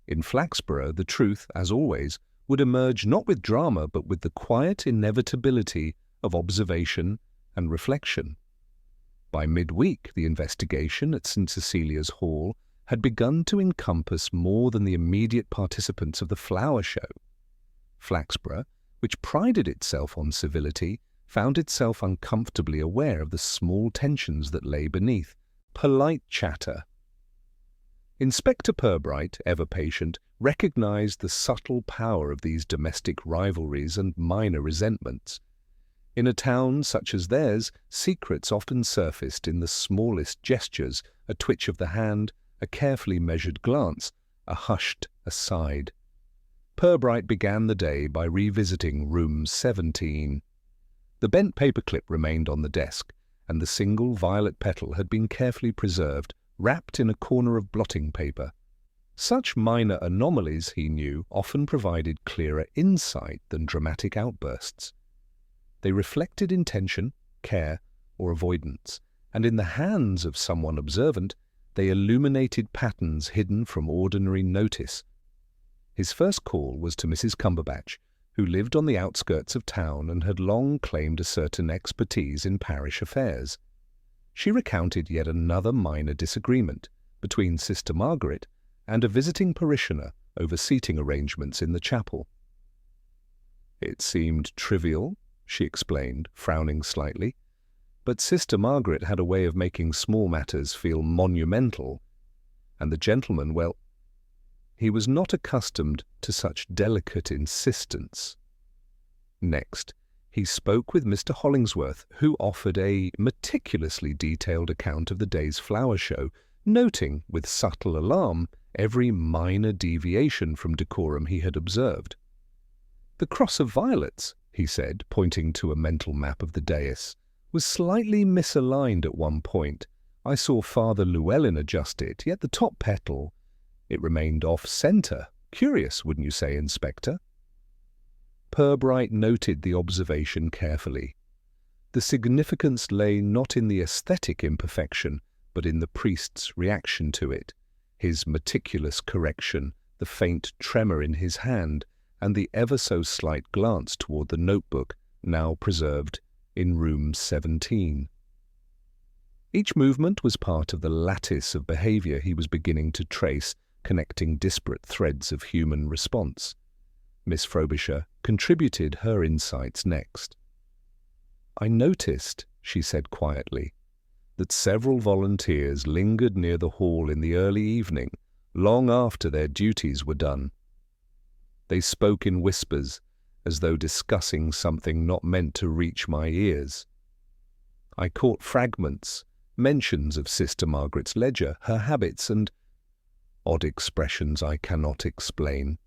Speaker 1: In Flaxborough, the truth, as always, would emerge not with drama but with the quiet inevitability of observation and reflection. By midweek, the investigation at St. Cecilia's Hall had begun to encompass more than the immediate participants of the flower show. Flaxborough, which prided itself on civility, found itself uncomfortably aware of the small tensions that lay beneath. Polite chatter. Inspector Purbright, ever patient, recognized the subtle power of these domestic rivalries and minor resentments. In a town such as theirs, secrets often surfaced in the smallest gestures, a twitch of the hand, a carefully measured glance, a hushed aside. Purbright began the day by revisiting Room 17. The bent paperclip remained on the desk, and the single violet petal had been carefully preserved, wrapped in a corner of blotting paper. Such minor anomalies, he knew, often provided clearer insight than dramatic outbursts. They reflected intention, care, or avoidance, and in the hands of someone observant, they illuminated patterns hidden from ordinary notice. His first call was to Mrs. Cumberbatch, who lived on the outskirts of town and had long claimed a certain expertise in parish affairs. She recounted yet another minor disagreement between Sister Margaret and a visiting parishioner over seating arrangements in the chapel. It seemed trivial, she explained, frowning slightly, but Sister Margaret had a way of making small matters feel monumental, and the gentleman, well, he was not accustomed to such delicate insistence. Next, he spoke with Mr. Hollingsworth, who offered a meticulously detailed account of the day's flower show, noting with subtle alarm every minor deviation from decorum he had observed. "The cross of violets," he said, pointing to a mental map of the dais, "was slightly misaligned at one point. I saw Father Llewellyn adjust it, yet the top petal, it remained off-centre. Curious, wouldn't you say, Inspector?" Purbright noted the observation carefully. The significance lay not in the aesthetic imperfection, but in the priest's reaction to it, his meticulous correction, the faint tremor in his hand, and the ever-so-slight glance toward the notebook now preserved in Room 17. Each movement was part of the lattice of behavior he was beginning to trace, connecting disparate threads of human response. Miss Frobisher contributed her insights next. "I noticed," she said quietly, "that several volunteers lingered near the hall in the early evening, long after their duties were done. They spoke in whispers, as though discussing something not meant to reach my ears. I caught fragments, mentions of Sister Margaret's ledger, her habits, and odd expressions I cannot explain."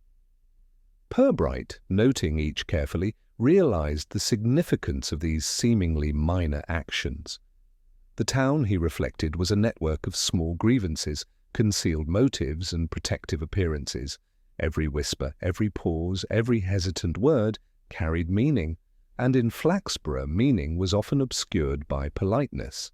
Speaker 1: Purbright, noting each carefully, realized the significance of these seemingly minor actions. The town, he reflected, was a network of small grievances, concealed motives, and protective appearances. Every whisper, every pause, every hesitant word carried meaning, and in Flaxborough meaning was often obscured by politeness.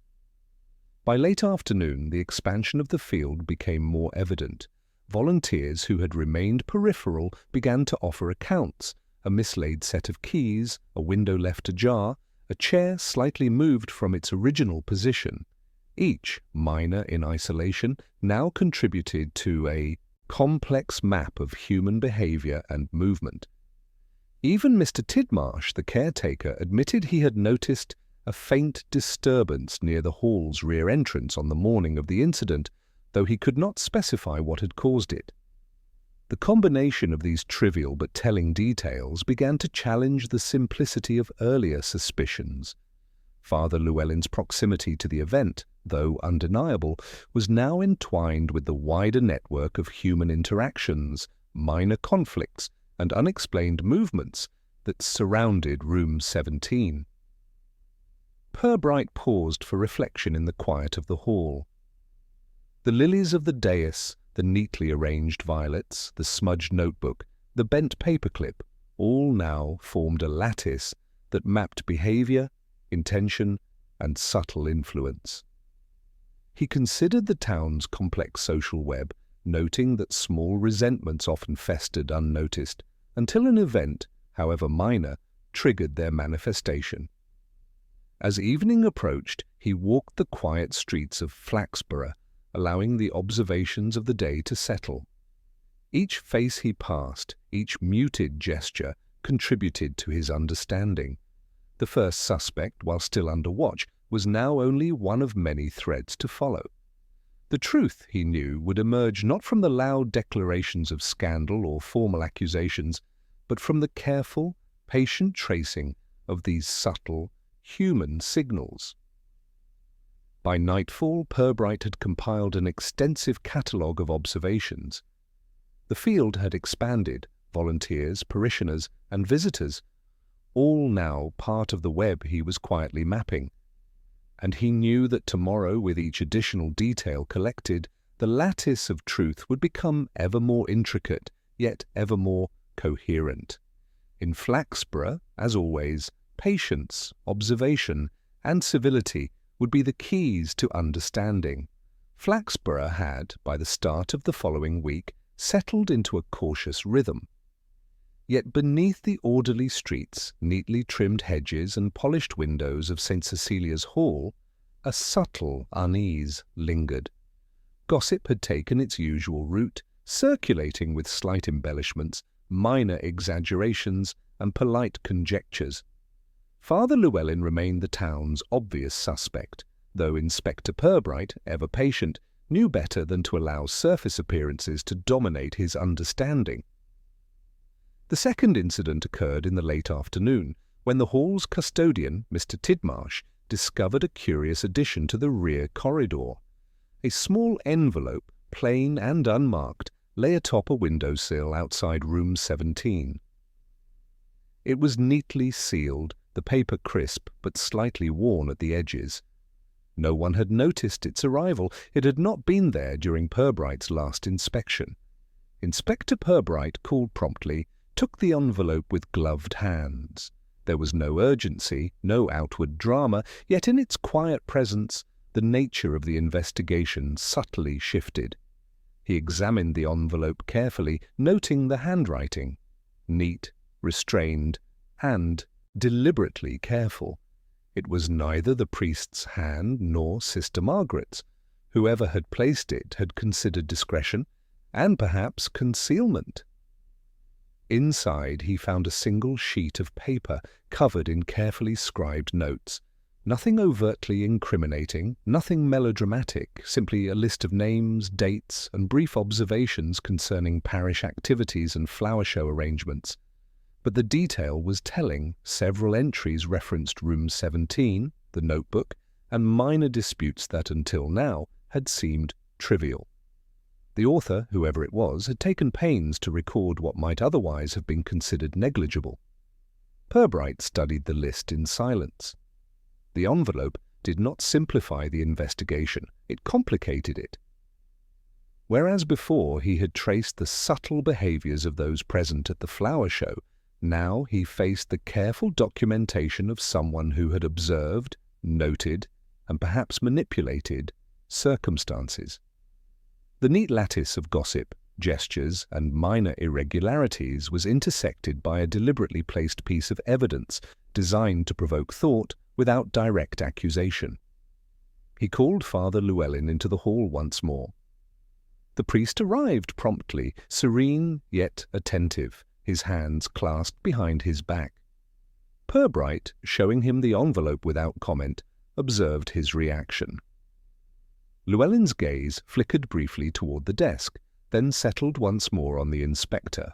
Speaker 1: By late afternoon, the expansion of the field became more evident. Volunteers who had remained peripheral began to offer accounts, a mislaid set of keys, a window left ajar, a chair slightly moved from its original position. Each, minor in isolation, now contributed to a complex map of human behavior and movement. Even Mr. Tidmarsh, the caretaker, admitted he had noticed a faint disturbance near the hall's rear entrance on the morning of the incident, though he could not specify what had caused it. The combination of these trivial but telling details began to challenge the simplicity of earlier suspicions. Father Llewellyn's proximity to the event, though undeniable, was now entwined with the wider network of human interactions, minor conflicts, and unexplained movements that surrounded Room 17. Purbright paused for reflection in the quiet of the hall. The lilies of the dais, the neatly arranged violets, the smudged notebook, the bent paperclip, all now formed a lattice that mapped behavior, intention, and subtle influence. He considered the town's complex social web, noting that small resentments often festered unnoticed, until an event, however minor, triggered their manifestation. As evening approached, he walked the quiet streets of Flaxborough, allowing the observations of the day to settle. Each face he passed, each muted gesture, contributed to his understanding. The first suspect, while still under watch, was now only one of many threads to follow. The truth, he knew, would emerge not from the loud declarations of scandal or formal accusations, but from the careful, patient tracing of these subtle, human signals. By nightfall, Purbright had compiled an extensive catalogue of observations. The field had expanded, volunteers, parishioners, and visitors, all now part of the web he was quietly mapping. And he knew that tomorrow, with each additional detail collected, the lattice of truth would become ever more intricate, yet ever more coherent. In Flaxborough, as always, patience, observation, and civility would be the keys to understanding. Flaxborough had, by the start of the following week, settled into a cautious rhythm. Yet beneath the orderly streets, neatly trimmed hedges, and polished windows of St. Cecilia's Hall, a subtle unease lingered. Gossip had taken its usual route, circulating with slight embellishments, minor exaggerations, and polite conjectures. Father Llewellyn remained the town's obvious suspect, though Inspector Purbright, ever patient, knew better than to allow surface appearances to dominate his understanding. The second incident occurred in the late afternoon, when the hall's custodian, Mr. Tidmarsh, discovered a curious addition to the rear corridor. A small envelope, plain and unmarked, lay atop a windowsill outside room 17. It was neatly sealed, the paper crisp but slightly worn at the edges. No one had noticed its arrival. It had not been there during Purbright's last inspection. Inspector Purbright called promptly, took the envelope with gloved hands. There was no urgency, no outward drama, yet in its quiet presence the nature of the investigation subtly shifted. He examined the envelope carefully, noting the handwriting. Neat, restrained, and deliberately careful. It was neither the priest's hand nor Sister Margaret's. Whoever had placed it had considered discretion, and perhaps concealment. Inside he found a single sheet of paper covered in carefully scribed notes. Nothing overtly incriminating, nothing melodramatic, simply a list of names, dates, and brief observations concerning parish activities and flower show arrangements. But the detail was telling. Several entries referenced room 17, the notebook, and minor disputes that until now had seemed trivial. The author, whoever it was, had taken pains to record what might otherwise have been considered negligible. Purbright studied the list in silence. The envelope did not simplify the investigation, it complicated it. Whereas before he had traced the subtle behaviors of those present at the flower show, now he faced the careful documentation of someone who had observed, noted, and perhaps manipulated circumstances. The neat lattice of gossip, gestures, and minor irregularities was intersected by a deliberately placed piece of evidence designed to provoke thought without direct accusation. He called Father Llewellyn into the hall once more. The priest arrived promptly, serene yet attentive, his hands clasped behind his back. Purbright, showing him the envelope without comment, observed his reaction. Llewellyn's gaze flickered briefly toward the desk, then settled once more on the inspector.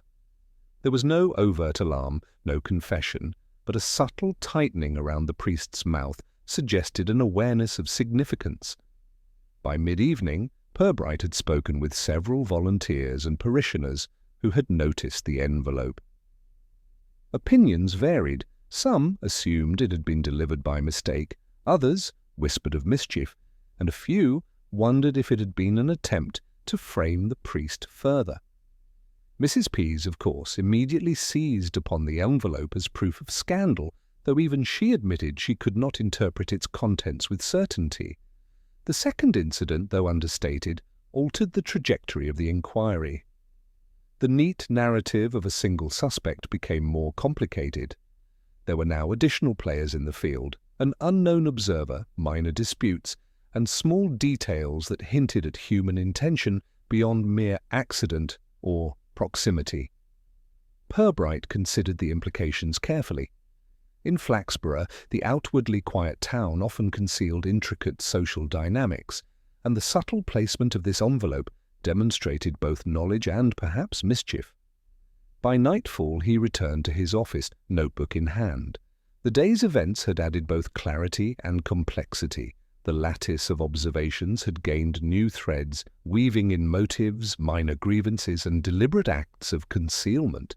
Speaker 1: There was no overt alarm, no confession, but a subtle tightening around the priest's mouth suggested an awareness of significance. By mid-evening, Purbright had spoken with several volunteers and parishioners who had noticed the envelope. Opinions varied. Some assumed it had been delivered by mistake, others whispered of mischief, and a few wondered if it had been an attempt to frame the priest further. Mrs. Pease, of course, immediately seized upon the envelope as proof of scandal, though even she admitted she could not interpret its contents with certainty. The second incident, though understated, altered the trajectory of the inquiry. The neat narrative of a single suspect became more complicated. There were now additional players in the field, an unknown observer, minor disputes, and small details that hinted at human intention beyond mere accident or proximity. Purbright considered the implications carefully. In Flaxborough, the outwardly quiet town often concealed intricate social dynamics, and the subtle placement of this envelope demonstrated both knowledge and perhaps mischief. By nightfall he returned to his office, notebook in hand. The day's events had added both clarity and complexity. The lattice of observations had gained new threads, weaving in motives, minor grievances, and deliberate acts of concealment.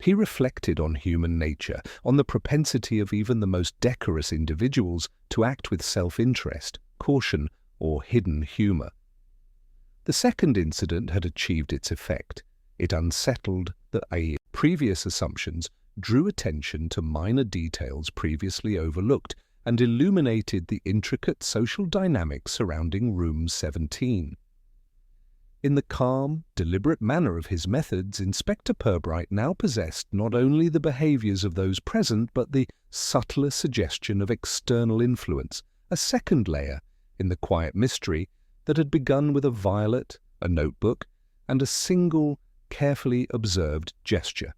Speaker 1: He reflected on human nature, on the propensity of even the most decorous individuals to act with self-interest, caution, or hidden humor. The second incident had achieved its effect. It unsettled the previous assumptions, drew attention to minor details previously overlooked, and illuminated the intricate social dynamics surrounding Room 17. In the calm, deliberate manner of his methods, Inspector Purbright now possessed not only the behaviors of those present, but the subtler suggestion of external influence, a second layer in the quiet mystery that had begun with a violet, a notebook, and a single, carefully observed gesture.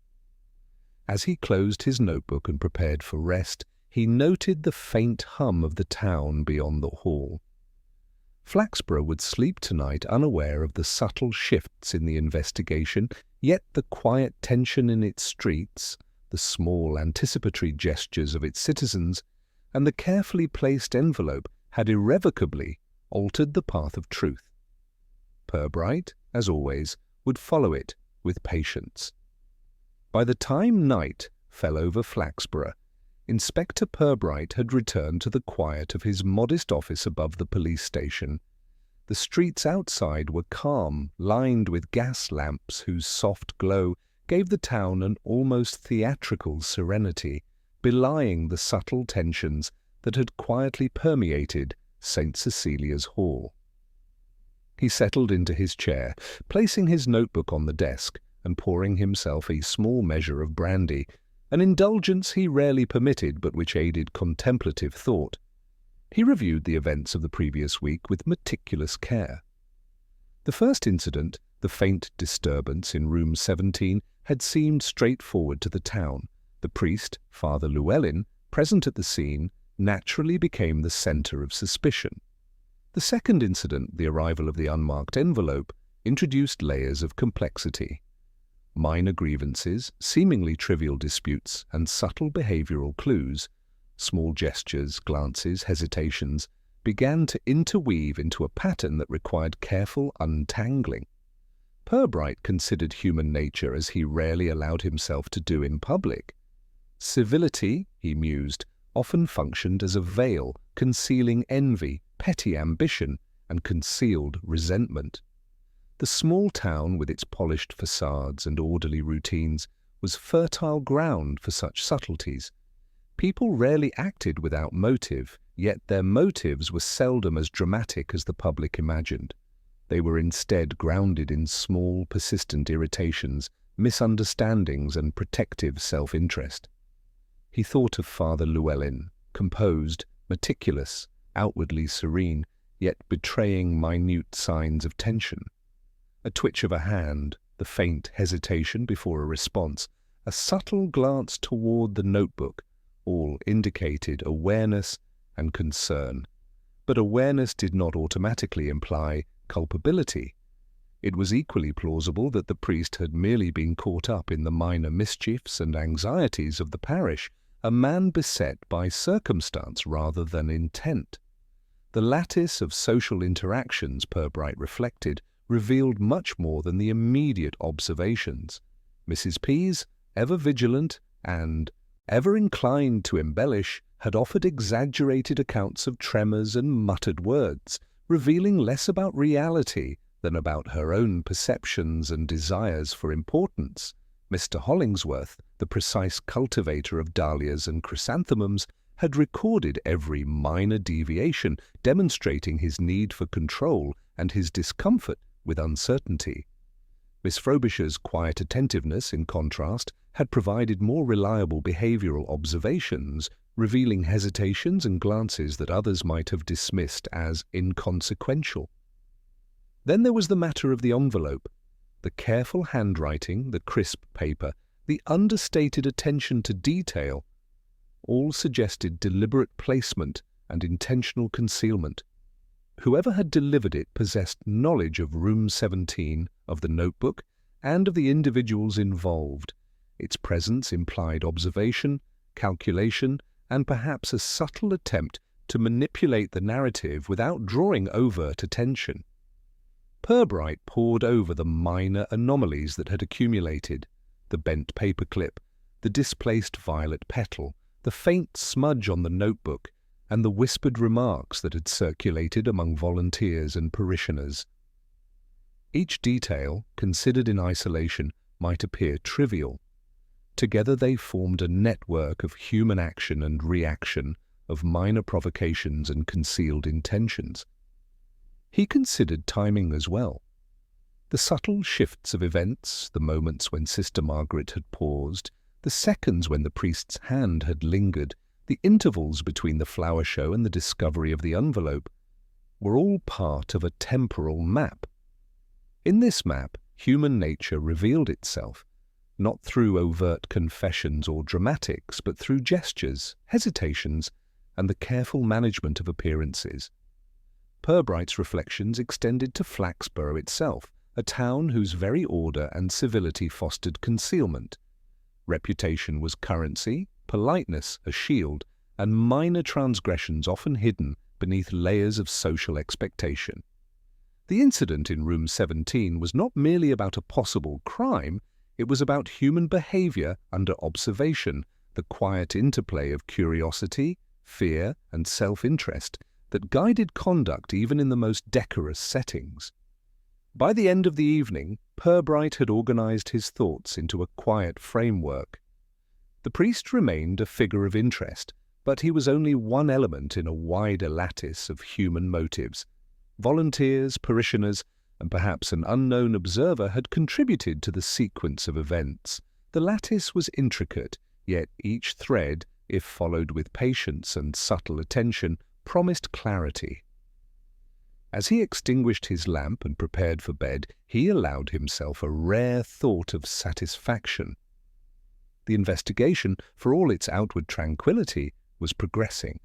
Speaker 1: As he closed his notebook and prepared for rest, he noted the faint hum of the town beyond the hall. Flaxborough would sleep tonight unaware of the subtle shifts in the investigation, yet the quiet tension in its streets, the small anticipatory gestures of its citizens, and the carefully placed envelope had irrevocably altered the path of truth. Purbright, as always, would follow it with patience. By the time night fell over Flaxborough, Inspector Purbright had returned to the quiet of his modest office above the police station. The streets outside were calm, lined with gas lamps whose soft glow gave the town an almost theatrical serenity, belying the subtle tensions that had quietly permeated St. Cecilia's Hall. He settled into his chair, placing his notebook on the desk and pouring himself a small measure of brandy, an indulgence he rarely permitted but which aided contemplative thought. He reviewed the events of the previous week with meticulous care. The first incident, the faint disturbance in Room 17, had seemed straightforward to the town. The priest, Father Llewellyn, present at the scene, naturally became the centre of suspicion. The second incident, the arrival of the unmarked envelope, introduced layers of complexity. Minor grievances, seemingly trivial disputes, and subtle behavioral clues, small gestures, glances, hesitations, began to interweave into a pattern that required careful untangling. Purbright considered human nature as he rarely allowed himself to do in public. Civility, he mused, often functioned as a veil, concealing envy, petty ambition, and concealed resentment. The small town, with its polished facades and orderly routines, was fertile ground for such subtleties. People rarely acted without motive, yet their motives were seldom as dramatic as the public imagined. They were instead grounded in small, persistent irritations, misunderstandings, and protective self-interest. He thought of Father Llewellyn, composed, meticulous, outwardly serene, yet betraying minute signs of tension. A twitch of a hand, the faint hesitation before a response, a subtle glance toward the notebook, all indicated awareness and concern. But awareness did not automatically imply culpability. It was equally plausible that the priest had merely been caught up in the minor mischiefs and anxieties of the parish, a man beset by circumstance rather than intent. The lattice of social interactions, Purbright reflected, revealed much more than the immediate observations. Mrs. Pease, ever vigilant and ever inclined to embellish, had offered exaggerated accounts of tremors and muttered words, revealing less about reality than about her own perceptions and desires for importance. Mr. Hollingsworth, the precise cultivator of dahlias and chrysanthemums, had recorded every minor deviation, demonstrating his need for control and his discomfort with uncertainty. Miss Frobisher's quiet attentiveness, in contrast, had provided more reliable behavioral observations, revealing hesitations and glances that others might have dismissed as inconsequential. Then there was the matter of the envelope. The careful handwriting, the crisp paper, the understated attention to detail, all suggested deliberate placement and intentional concealment. Whoever had delivered it possessed knowledge of Room 17, of the notebook, and of the individuals involved. Its presence implied observation, calculation, and perhaps a subtle attempt to manipulate the narrative without drawing overt attention. Purbright pored over the minor anomalies that had accumulated: the bent paperclip, the displaced violet petal, the faint smudge on the notebook, and the whispered remarks that had circulated among volunteers and parishioners. Each detail, considered in isolation, might appear trivial. Together they formed a network of human action and reaction, of minor provocations and concealed intentions. He considered timing as well. The subtle shifts of events, the moments when Sister Margaret had paused, the seconds when the priest's hand had lingered, the intervals between the flower show and the discovery of the envelope, were all part of a temporal map. In this map, human nature revealed itself, not through overt confessions or dramatics, but through gestures, hesitations, and the careful management of appearances. Purbright's reflections extended to Flaxborough itself, a town whose very order and civility fostered concealment. Reputation was currency, politeness a shield, and minor transgressions often hidden beneath layers of social expectation. The incident in Room 17 was not merely about a possible crime, it was about human behavior under observation, the quiet interplay of curiosity, fear, and self-interest that guided conduct even in the most decorous settings. By the end of the evening, Purbright had organized his thoughts into a quiet framework. The priest remained a figure of interest, but he was only one element in a wider lattice of human motives. Volunteers, parishioners, and perhaps an unknown observer had contributed to the sequence of events. The lattice was intricate, yet each thread, if followed with patience and subtle attention, promised clarity. As he extinguished his lamp and prepared for bed, he allowed himself a rare thought of satisfaction. The investigation, for all its outward tranquillity, was progressing.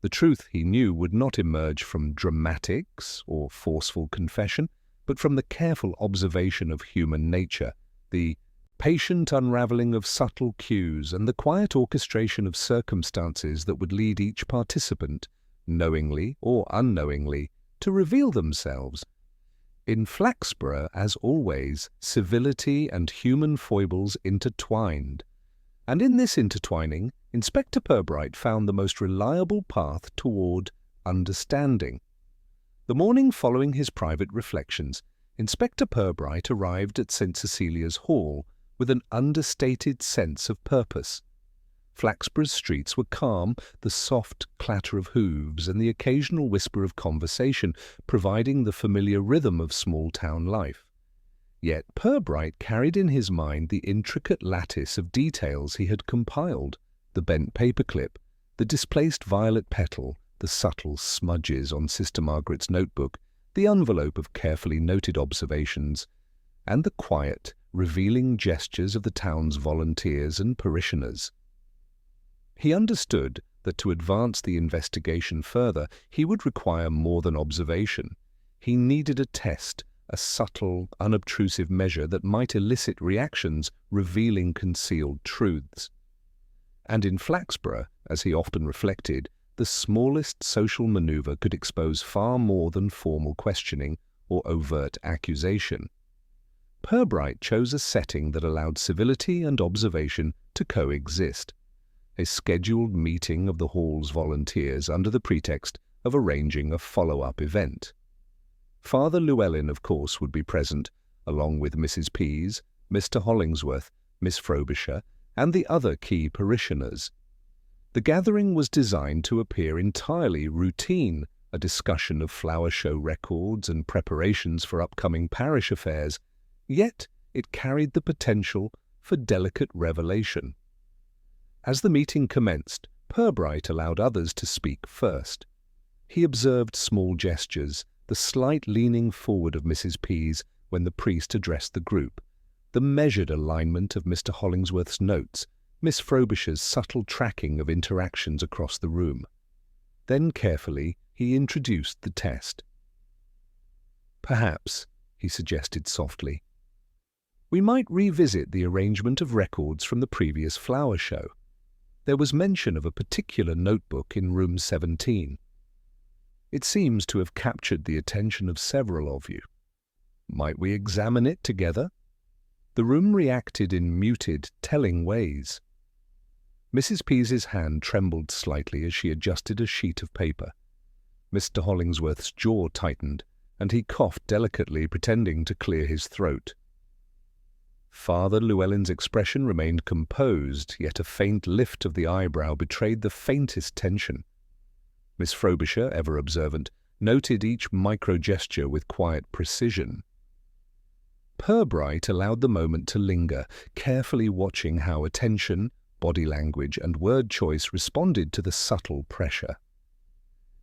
Speaker 1: The truth, he knew, would not emerge from dramatics or forceful confession, but from the careful observation of human nature, the patient unraveling of subtle cues, and the quiet orchestration of circumstances that would lead each participant, knowingly or unknowingly, to reveal themselves. In Flaxborough, as always, civility and human foibles intertwined. And in this intertwining, Inspector Purbright found the most reliable path toward understanding. The morning following his private reflections, Inspector Purbright arrived at St. Cecilia's Hall with an understated sense of purpose. Flaxborough's streets were calm, the soft clatter of hooves and the occasional whisper of conversation providing the familiar rhythm of small-town life. Yet Purbright carried in his mind the intricate lattice of details he had compiled: the bent paperclip, the displaced violet petal, the subtle smudges on Sister Margaret's notebook, the envelope of carefully noted observations, and the quiet, revealing gestures of the town's volunteers and parishioners. He understood that to advance the investigation further, he would require more than observation. He needed a test, a subtle, unobtrusive measure that might elicit reactions revealing concealed truths. And in Flaxborough, as he often reflected, the smallest social maneuver could expose far more than formal questioning or overt accusation. Purbright chose a setting that allowed civility and observation to coexist. A scheduled meeting of the hall's volunteers under the pretext of arranging a follow-up event. Father Llewellyn, of course, would be present, along with Mrs. Pease, Mr. Hollingsworth, Miss Frobisher, and the other key parishioners. The gathering was designed to appear entirely routine, a discussion of flower show records and preparations for upcoming parish affairs, yet it carried the potential for delicate revelation. As the meeting commenced, Purbright allowed others to speak first. He observed small gestures, the slight leaning forward of Mrs. Pease when the priest addressed the group, the measured alignment of Mr. Hollingsworth's notes, Miss Frobisher's subtle tracking of interactions across the room. Then carefully he introduced the test. "Perhaps," he suggested softly, "we might revisit the arrangement of records from the previous flower show. There was mention of a particular notebook in room 17. It seems to have captured the attention of several of you. Might we examine it together?" The room reacted in muted, telling ways. Mrs. Pease's hand trembled slightly as she adjusted a sheet of paper. Mr. Hollingsworth's jaw tightened, and he coughed delicately, pretending to clear his throat. Father Llewellyn's expression remained composed, yet a faint lift of the eyebrow betrayed the faintest tension. Miss Frobisher, ever observant, noted each micro-gesture with quiet precision. Purbright allowed the moment to linger, carefully watching how attention, body language, and word choice responded to the subtle pressure.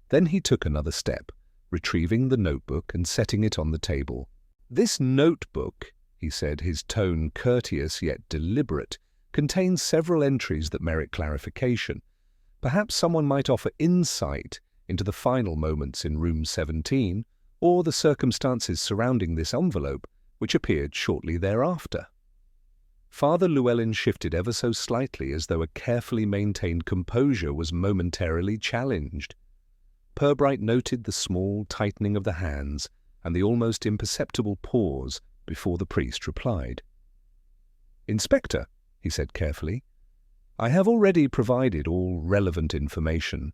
Speaker 1: Then he took another step, retrieving the notebook and setting it on the table. "This notebook," he said, his tone courteous yet deliberate, "contains several entries that merit clarification. Perhaps someone might offer insight into the final moments in room 17, or the circumstances surrounding this envelope, which appeared shortly thereafter." Father Llewellyn shifted ever so slightly, as though a carefully maintained composure was momentarily challenged. Purbright noted the small tightening of the hands and the almost imperceptible pause before the priest replied. "Inspector," he said carefully, "I have already provided all relevant information.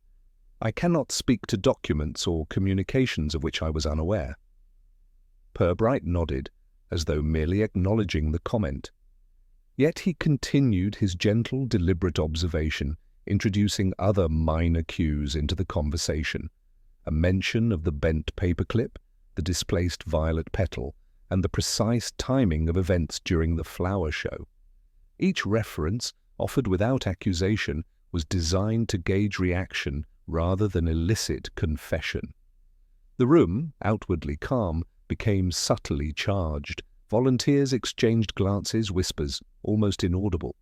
Speaker 1: I cannot speak to documents or communications of which I was unaware." Purbright nodded, as though merely acknowledging the comment. Yet he continued his gentle, deliberate observation, introducing other minor cues into the conversation. A mention of the bent paperclip, the displaced violet petal, and the precise timing of events during the flower show. Each reference, offered without accusation, was designed to gauge reaction rather than elicit confession. The room, outwardly calm, became subtly charged. Volunteers exchanged glances, whispers, almost inaudible.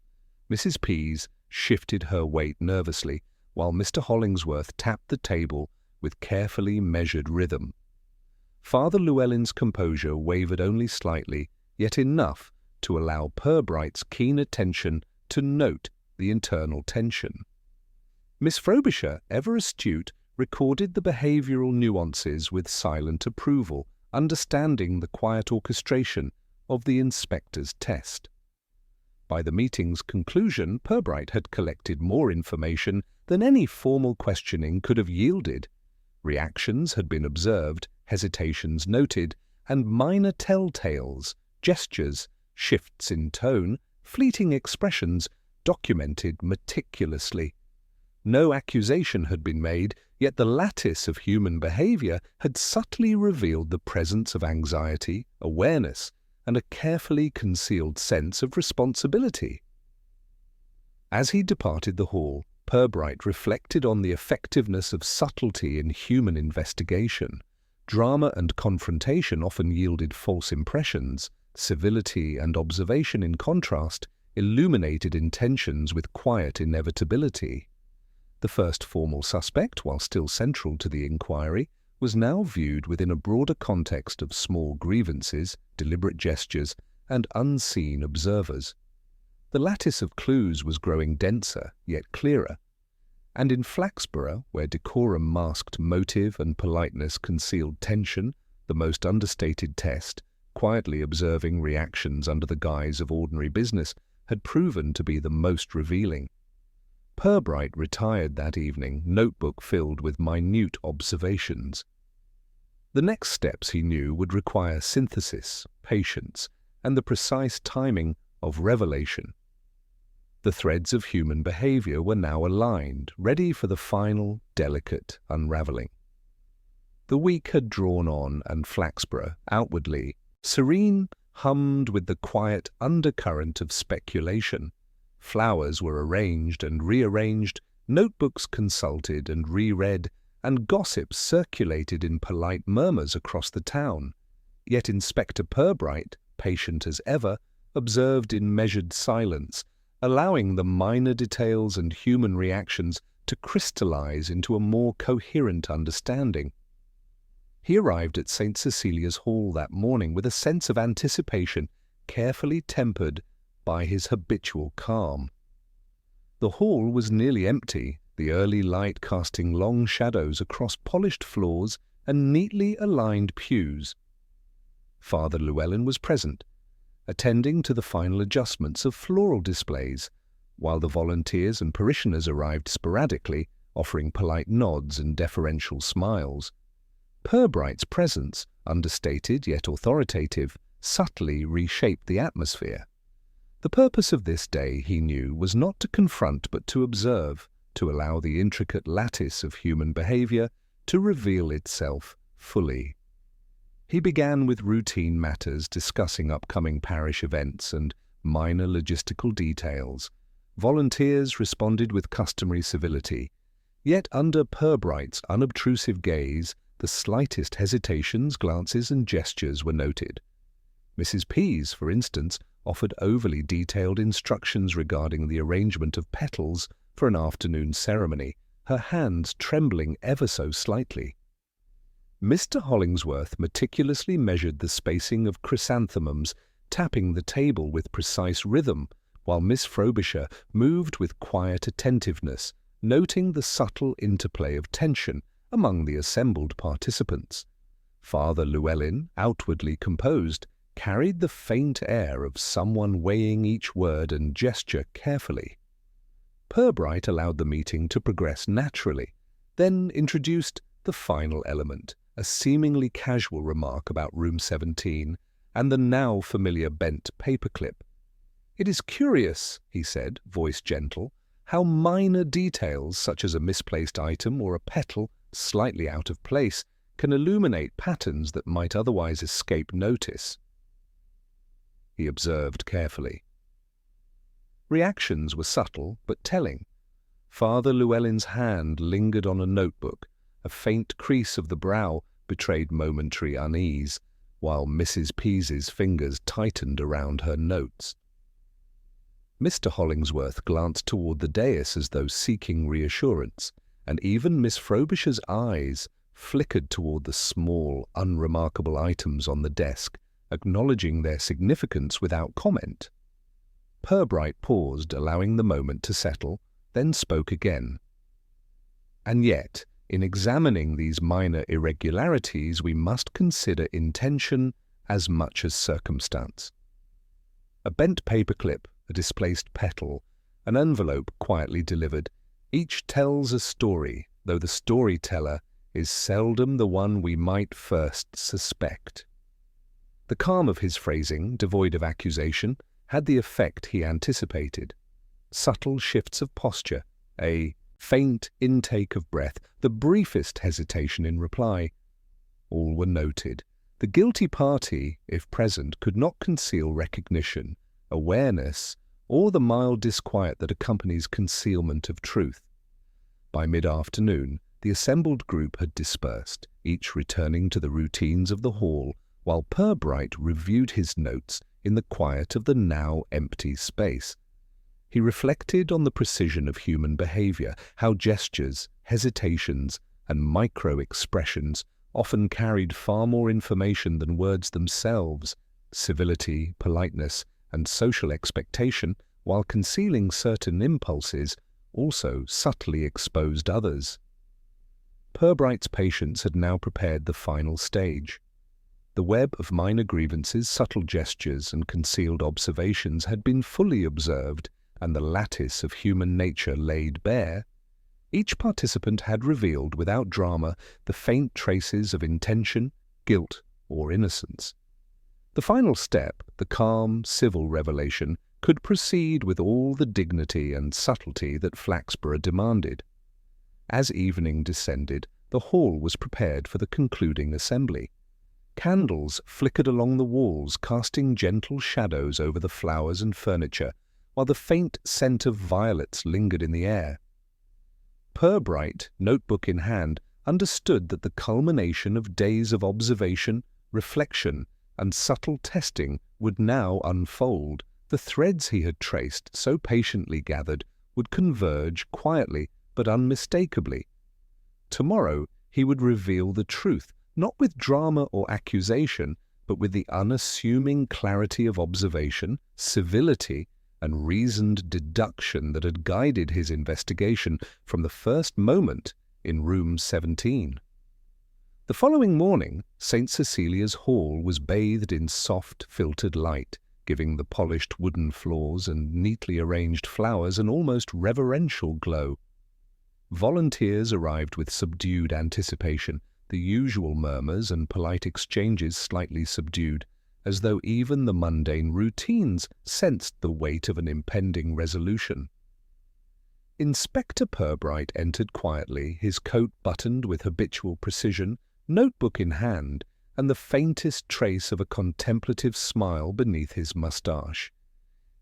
Speaker 1: Mrs. Pease shifted her weight nervously, while Mr. Hollingsworth tapped the table with carefully measured rhythm. Father Llewellyn's composure wavered only slightly, yet enough to allow Purbright's keen attention to note the internal tension. Miss Frobisher, ever astute, recorded the behavioral nuances with silent approval, understanding the quiet orchestration of the inspector's test. By the meeting's conclusion, Purbright had collected more information than any formal questioning could have yielded. Reactions had been observed, hesitations noted, and minor telltales, gestures, shifts in tone, fleeting expressions documented meticulously. No accusation had been made, yet the lattice of human behavior had subtly revealed the presence of anxiety, awareness, and a carefully concealed sense of responsibility. As he departed the hall, Purbright reflected on the effectiveness of subtlety in human investigation. Drama and confrontation often yielded false impressions. Civility and observation, in contrast, illuminated intentions with quiet inevitability. The first formal suspect, while still central to the inquiry, was now viewed within a broader context of small grievances, deliberate gestures, and unseen observers. The lattice of clues was growing denser, yet clearer. And in Flaxborough, where decorum masked motive and politeness concealed tension, the most understated test, quietly observing reactions under the guise of ordinary business, had proven to be the most revealing. Purbright retired that evening, notebook filled with minute observations. The next steps, he knew, would require synthesis, patience, and the precise timing of revelation. The threads of human behavior were now aligned, ready for the final, delicate unraveling. The week had drawn on, and Flaxborough, outwardly serene, hummed with the quiet undercurrent of speculation. Flowers were arranged and rearranged, notebooks consulted and reread, and gossip circulated in polite murmurs across the town. Yet Inspector Purbright, patient as ever, observed in measured silence, allowing the minor details and human reactions to crystallize into a more coherent understanding. He arrived at St. Cecilia's Hall that morning with a sense of anticipation carefully tempered by his habitual calm. The hall was nearly empty, the early light casting long shadows across polished floors and neatly aligned pews. Father Llewellyn was present, attending to the final adjustments of floral displays, while the volunteers and parishioners arrived sporadically, offering polite nods and deferential smiles. Purbright's presence, understated yet authoritative, subtly reshaped the atmosphere. The purpose of this day, he knew, was not to confront but to observe, to allow the intricate lattice of human behavior to reveal itself fully. He began with routine matters, discussing upcoming parish events and minor logistical details. Volunteers responded with customary civility, yet under Purbright's unobtrusive gaze, the slightest hesitations, glances and gestures were noted. Mrs. Pease, for instance, offered overly detailed instructions regarding the arrangement of petals for an afternoon ceremony, her hands trembling ever so slightly. Mr. Hollingsworth meticulously measured the spacing of chrysanthemums, tapping the table with precise rhythm, while Miss Frobisher moved with quiet attentiveness, noting the subtle interplay of tension among the assembled participants. Father Llewellyn, outwardly composed, carried the faint air of someone weighing each word and gesture carefully. Purbright allowed the meeting to progress naturally, then introduced the final element, a seemingly casual remark about Room 17 and the now familiar bent paperclip. "It is curious," he said, voice gentle, "how minor details such as a misplaced item or a petal slightly out of place can illuminate patterns that might otherwise escape notice." He observed carefully. Reactions were subtle but telling. Father Llewellyn's hand lingered on a notebook. A faint crease of the brow betrayed momentary unease, while Mrs. Pease's fingers tightened around her notes. Mr. Hollingsworth glanced toward the dais as though seeking reassurance, and even Miss Frobisher's eyes flickered toward the small, unremarkable items on the desk, acknowledging their significance without comment. Purbright paused, allowing the moment to settle, then spoke again. "And yet, in examining these minor irregularities, we must consider intention as much as circumstance. A bent paperclip, a displaced petal, an envelope quietly delivered, each tells a story, though the storyteller is seldom the one we might first suspect." The calm of his phrasing, devoid of accusation, had the effect he anticipated. Subtle shifts of posture, a faint intake of breath, the briefest hesitation in reply. All were noted. The guilty party, if present, could not conceal recognition, awareness, or the mild disquiet that accompanies concealment of truth. By mid-afternoon, the assembled group had dispersed, each returning to the routines of the hall, while Purbright reviewed his notes in the quiet of the now empty space. He reflected on the precision of human behavior, how gestures, hesitations, and micro-expressions often carried far more information than words themselves. Civility, politeness, and social expectation, while concealing certain impulses, also subtly exposed others. Purbright's patience had now prepared the final stage. The web of minor grievances, subtle gestures, and concealed observations had been fully observed, and the lattice of human nature laid bare. Each participant had revealed, without drama, the faint traces of intention, guilt, or innocence. The final step, the calm, civil revelation, could proceed with all the dignity and subtlety that Flaxborough demanded. As evening descended, the hall was prepared for the concluding assembly. Candles flickered along the walls, casting gentle shadows over the flowers and furniture, while the faint scent of violets lingered in the air. Purbright, notebook in hand, understood that the culmination of days of observation, reflection, and subtle testing would now unfold. The threads he had traced, so patiently gathered, would converge quietly but unmistakably. Tomorrow he would reveal the truth, not with drama or accusation, but with the unassuming clarity of observation, civility, and reasoned deduction that had guided his investigation from the first moment in Room 17. The following morning, St. Cecilia's Hall was bathed in soft, filtered light, giving the polished wooden floors and neatly arranged flowers an almost reverential glow. Volunteers arrived with subdued anticipation, the usual murmurs and polite exchanges slightly subdued, as though even the mundane routines sensed the weight of an impending resolution. Inspector Purbright entered quietly, his coat buttoned with habitual precision, notebook in hand, and the faintest trace of a contemplative smile beneath his moustache.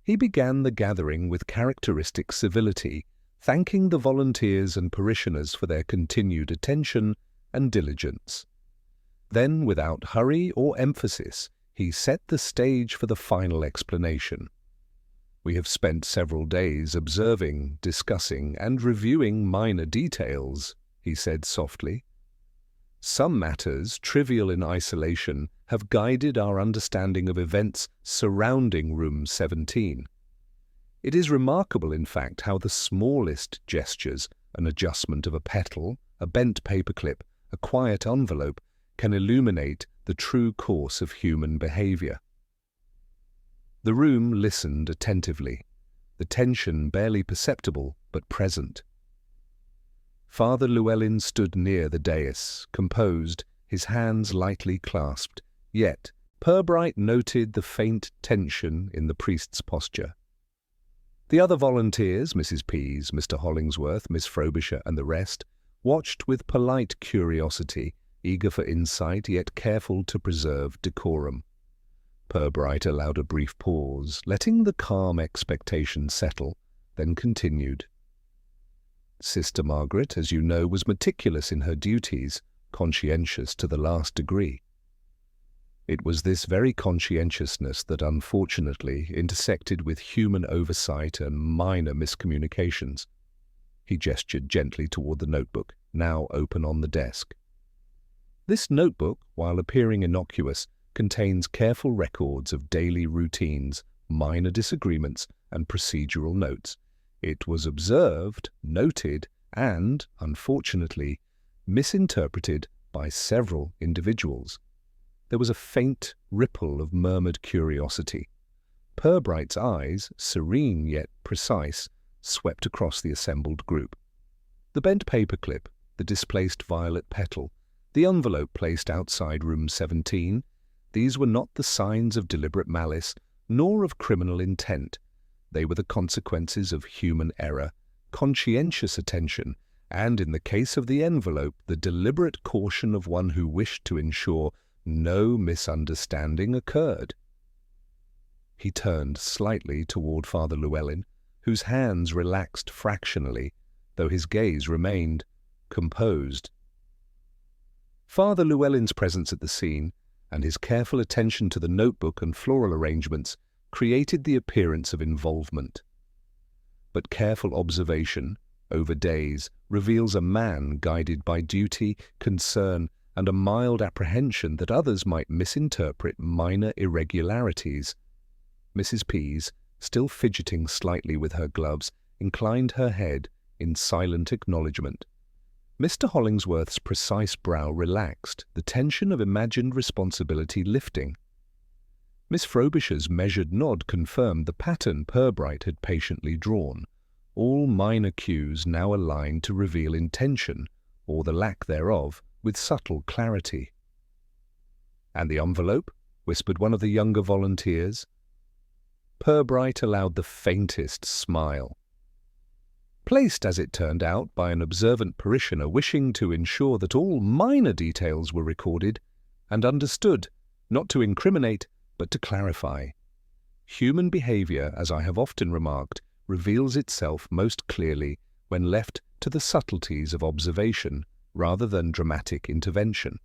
Speaker 1: He began the gathering with characteristic civility, thanking the volunteers and parishioners for their continued attention and diligence. Then, without hurry or emphasis, he set the stage for the final explanation. "We have spent several days observing, discussing, and reviewing minor details," he said softly. "Some matters, trivial in isolation, have guided our understanding of events surrounding Room 17. It is remarkable, in fact, how the smallest gestures, an adjustment of a petal, a bent paperclip, a quiet envelope, can illuminate the true course of human behavior." The room listened attentively, the tension barely perceptible but present. Father Llewellyn stood near the dais, composed, his hands lightly clasped, yet Purbright noted the faint tension in the priest's posture. The other volunteers, Mrs. Pease, Mr. Hollingsworth, Miss Frobisher, and the rest, watched with polite curiosity, eager for insight yet careful to preserve decorum. Purbright allowed a brief pause, letting the calm expectation settle, then continued. "Sister Margaret, as you know, was meticulous in her duties, conscientious to the last degree. It was this very conscientiousness that unfortunately intersected with human oversight and minor miscommunications." He gestured gently toward the notebook, now open on the desk. This notebook, while appearing innocuous, contains careful records of daily routines, minor disagreements, and procedural notes. It was observed, noted, and, unfortunately, misinterpreted by several individuals. There was a faint ripple of murmured curiosity. Purbright's eyes, serene yet precise, swept across the assembled group. The bent paperclip, the displaced violet petal, the envelope placed outside Room 17, these were not the signs of deliberate malice, nor of criminal intent. They were the consequences of human error, conscientious attention, and, in the case of the envelope, the deliberate caution of one who wished to ensure no misunderstanding occurred. He turned slightly toward Father Llewellyn, whose hands relaxed fractionally, though his gaze remained composed. Father Llewellyn's presence at the scene, and his careful attention to the notebook and floral arrangements, created the appearance of involvement. But careful observation, over days, reveals a man guided by duty, concern, and a mild apprehension that others might misinterpret minor irregularities. Mrs. Pease, still fidgeting slightly with her gloves, inclined her head in silent acknowledgement. Mr. Hollingsworth's precise brow relaxed, the tension of imagined responsibility lifting. Miss Frobisher's measured nod confirmed the pattern Purbright had patiently drawn, all minor cues now aligned to reveal intention, or the lack thereof, with subtle clarity. "And the envelope?" whispered one of the younger volunteers. Purbright allowed the faintest smile. Placed, as it turned out, by an observant parishioner wishing to ensure that all minor details were recorded and understood, not to incriminate, but to clarify. Human behavior, as I have often remarked, reveals itself most clearly when left to the subtleties of observation rather than dramatic intervention.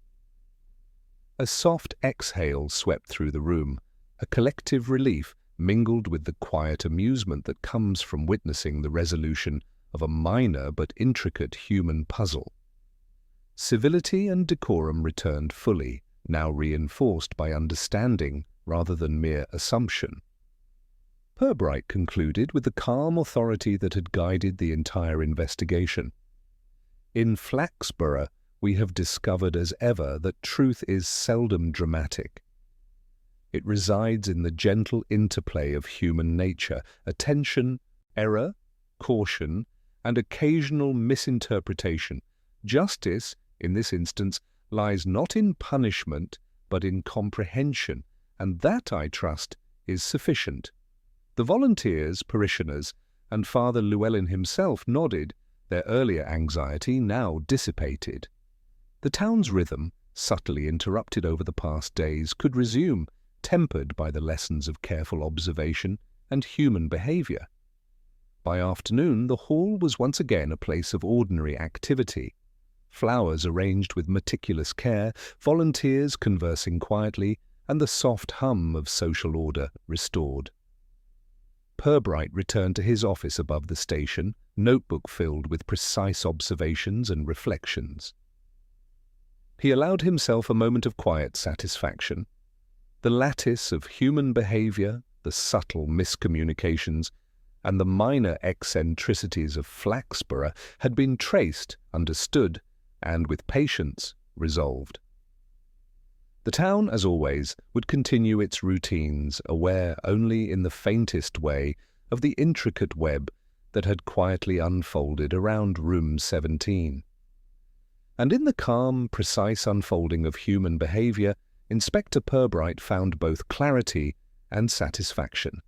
Speaker 1: A soft exhale swept through the room, a collective relief mingled with the quiet amusement that comes from witnessing the resolution of a minor but intricate human puzzle. Civility and decorum returned fully, now reinforced by understanding rather than mere assumption. Purbright concluded with the calm authority that had guided the entire investigation. In Flaxborough, we have discovered as ever that truth is seldom dramatic. It resides in the gentle interplay of human nature, attention, error, caution, and occasional misinterpretation. Justice, in this instance, lies not in punishment, but in comprehension, and that, I trust, is sufficient. The volunteers, parishioners, and Father Llewellyn himself nodded, their earlier anxiety now dissipated. The town's rhythm, subtly interrupted over the past days, could resume, tempered by the lessons of careful observation and human behavior. By afternoon, the hall was once again a place of ordinary activity. Flowers arranged with meticulous care, volunteers conversing quietly, and the soft hum of social order restored. Purbright returned to his office above the station, notebook filled with precise observations and reflections. He allowed himself a moment of quiet satisfaction. The lattice of human behavior, the subtle miscommunications, and the minor eccentricities of Flaxborough had been traced, understood, and with patience resolved. The town, as always, would continue its routines, aware only in the faintest way of the intricate web that had quietly unfolded around Room 17. And in the calm, precise unfolding of human behavior, Inspector Purbright found both clarity and satisfaction.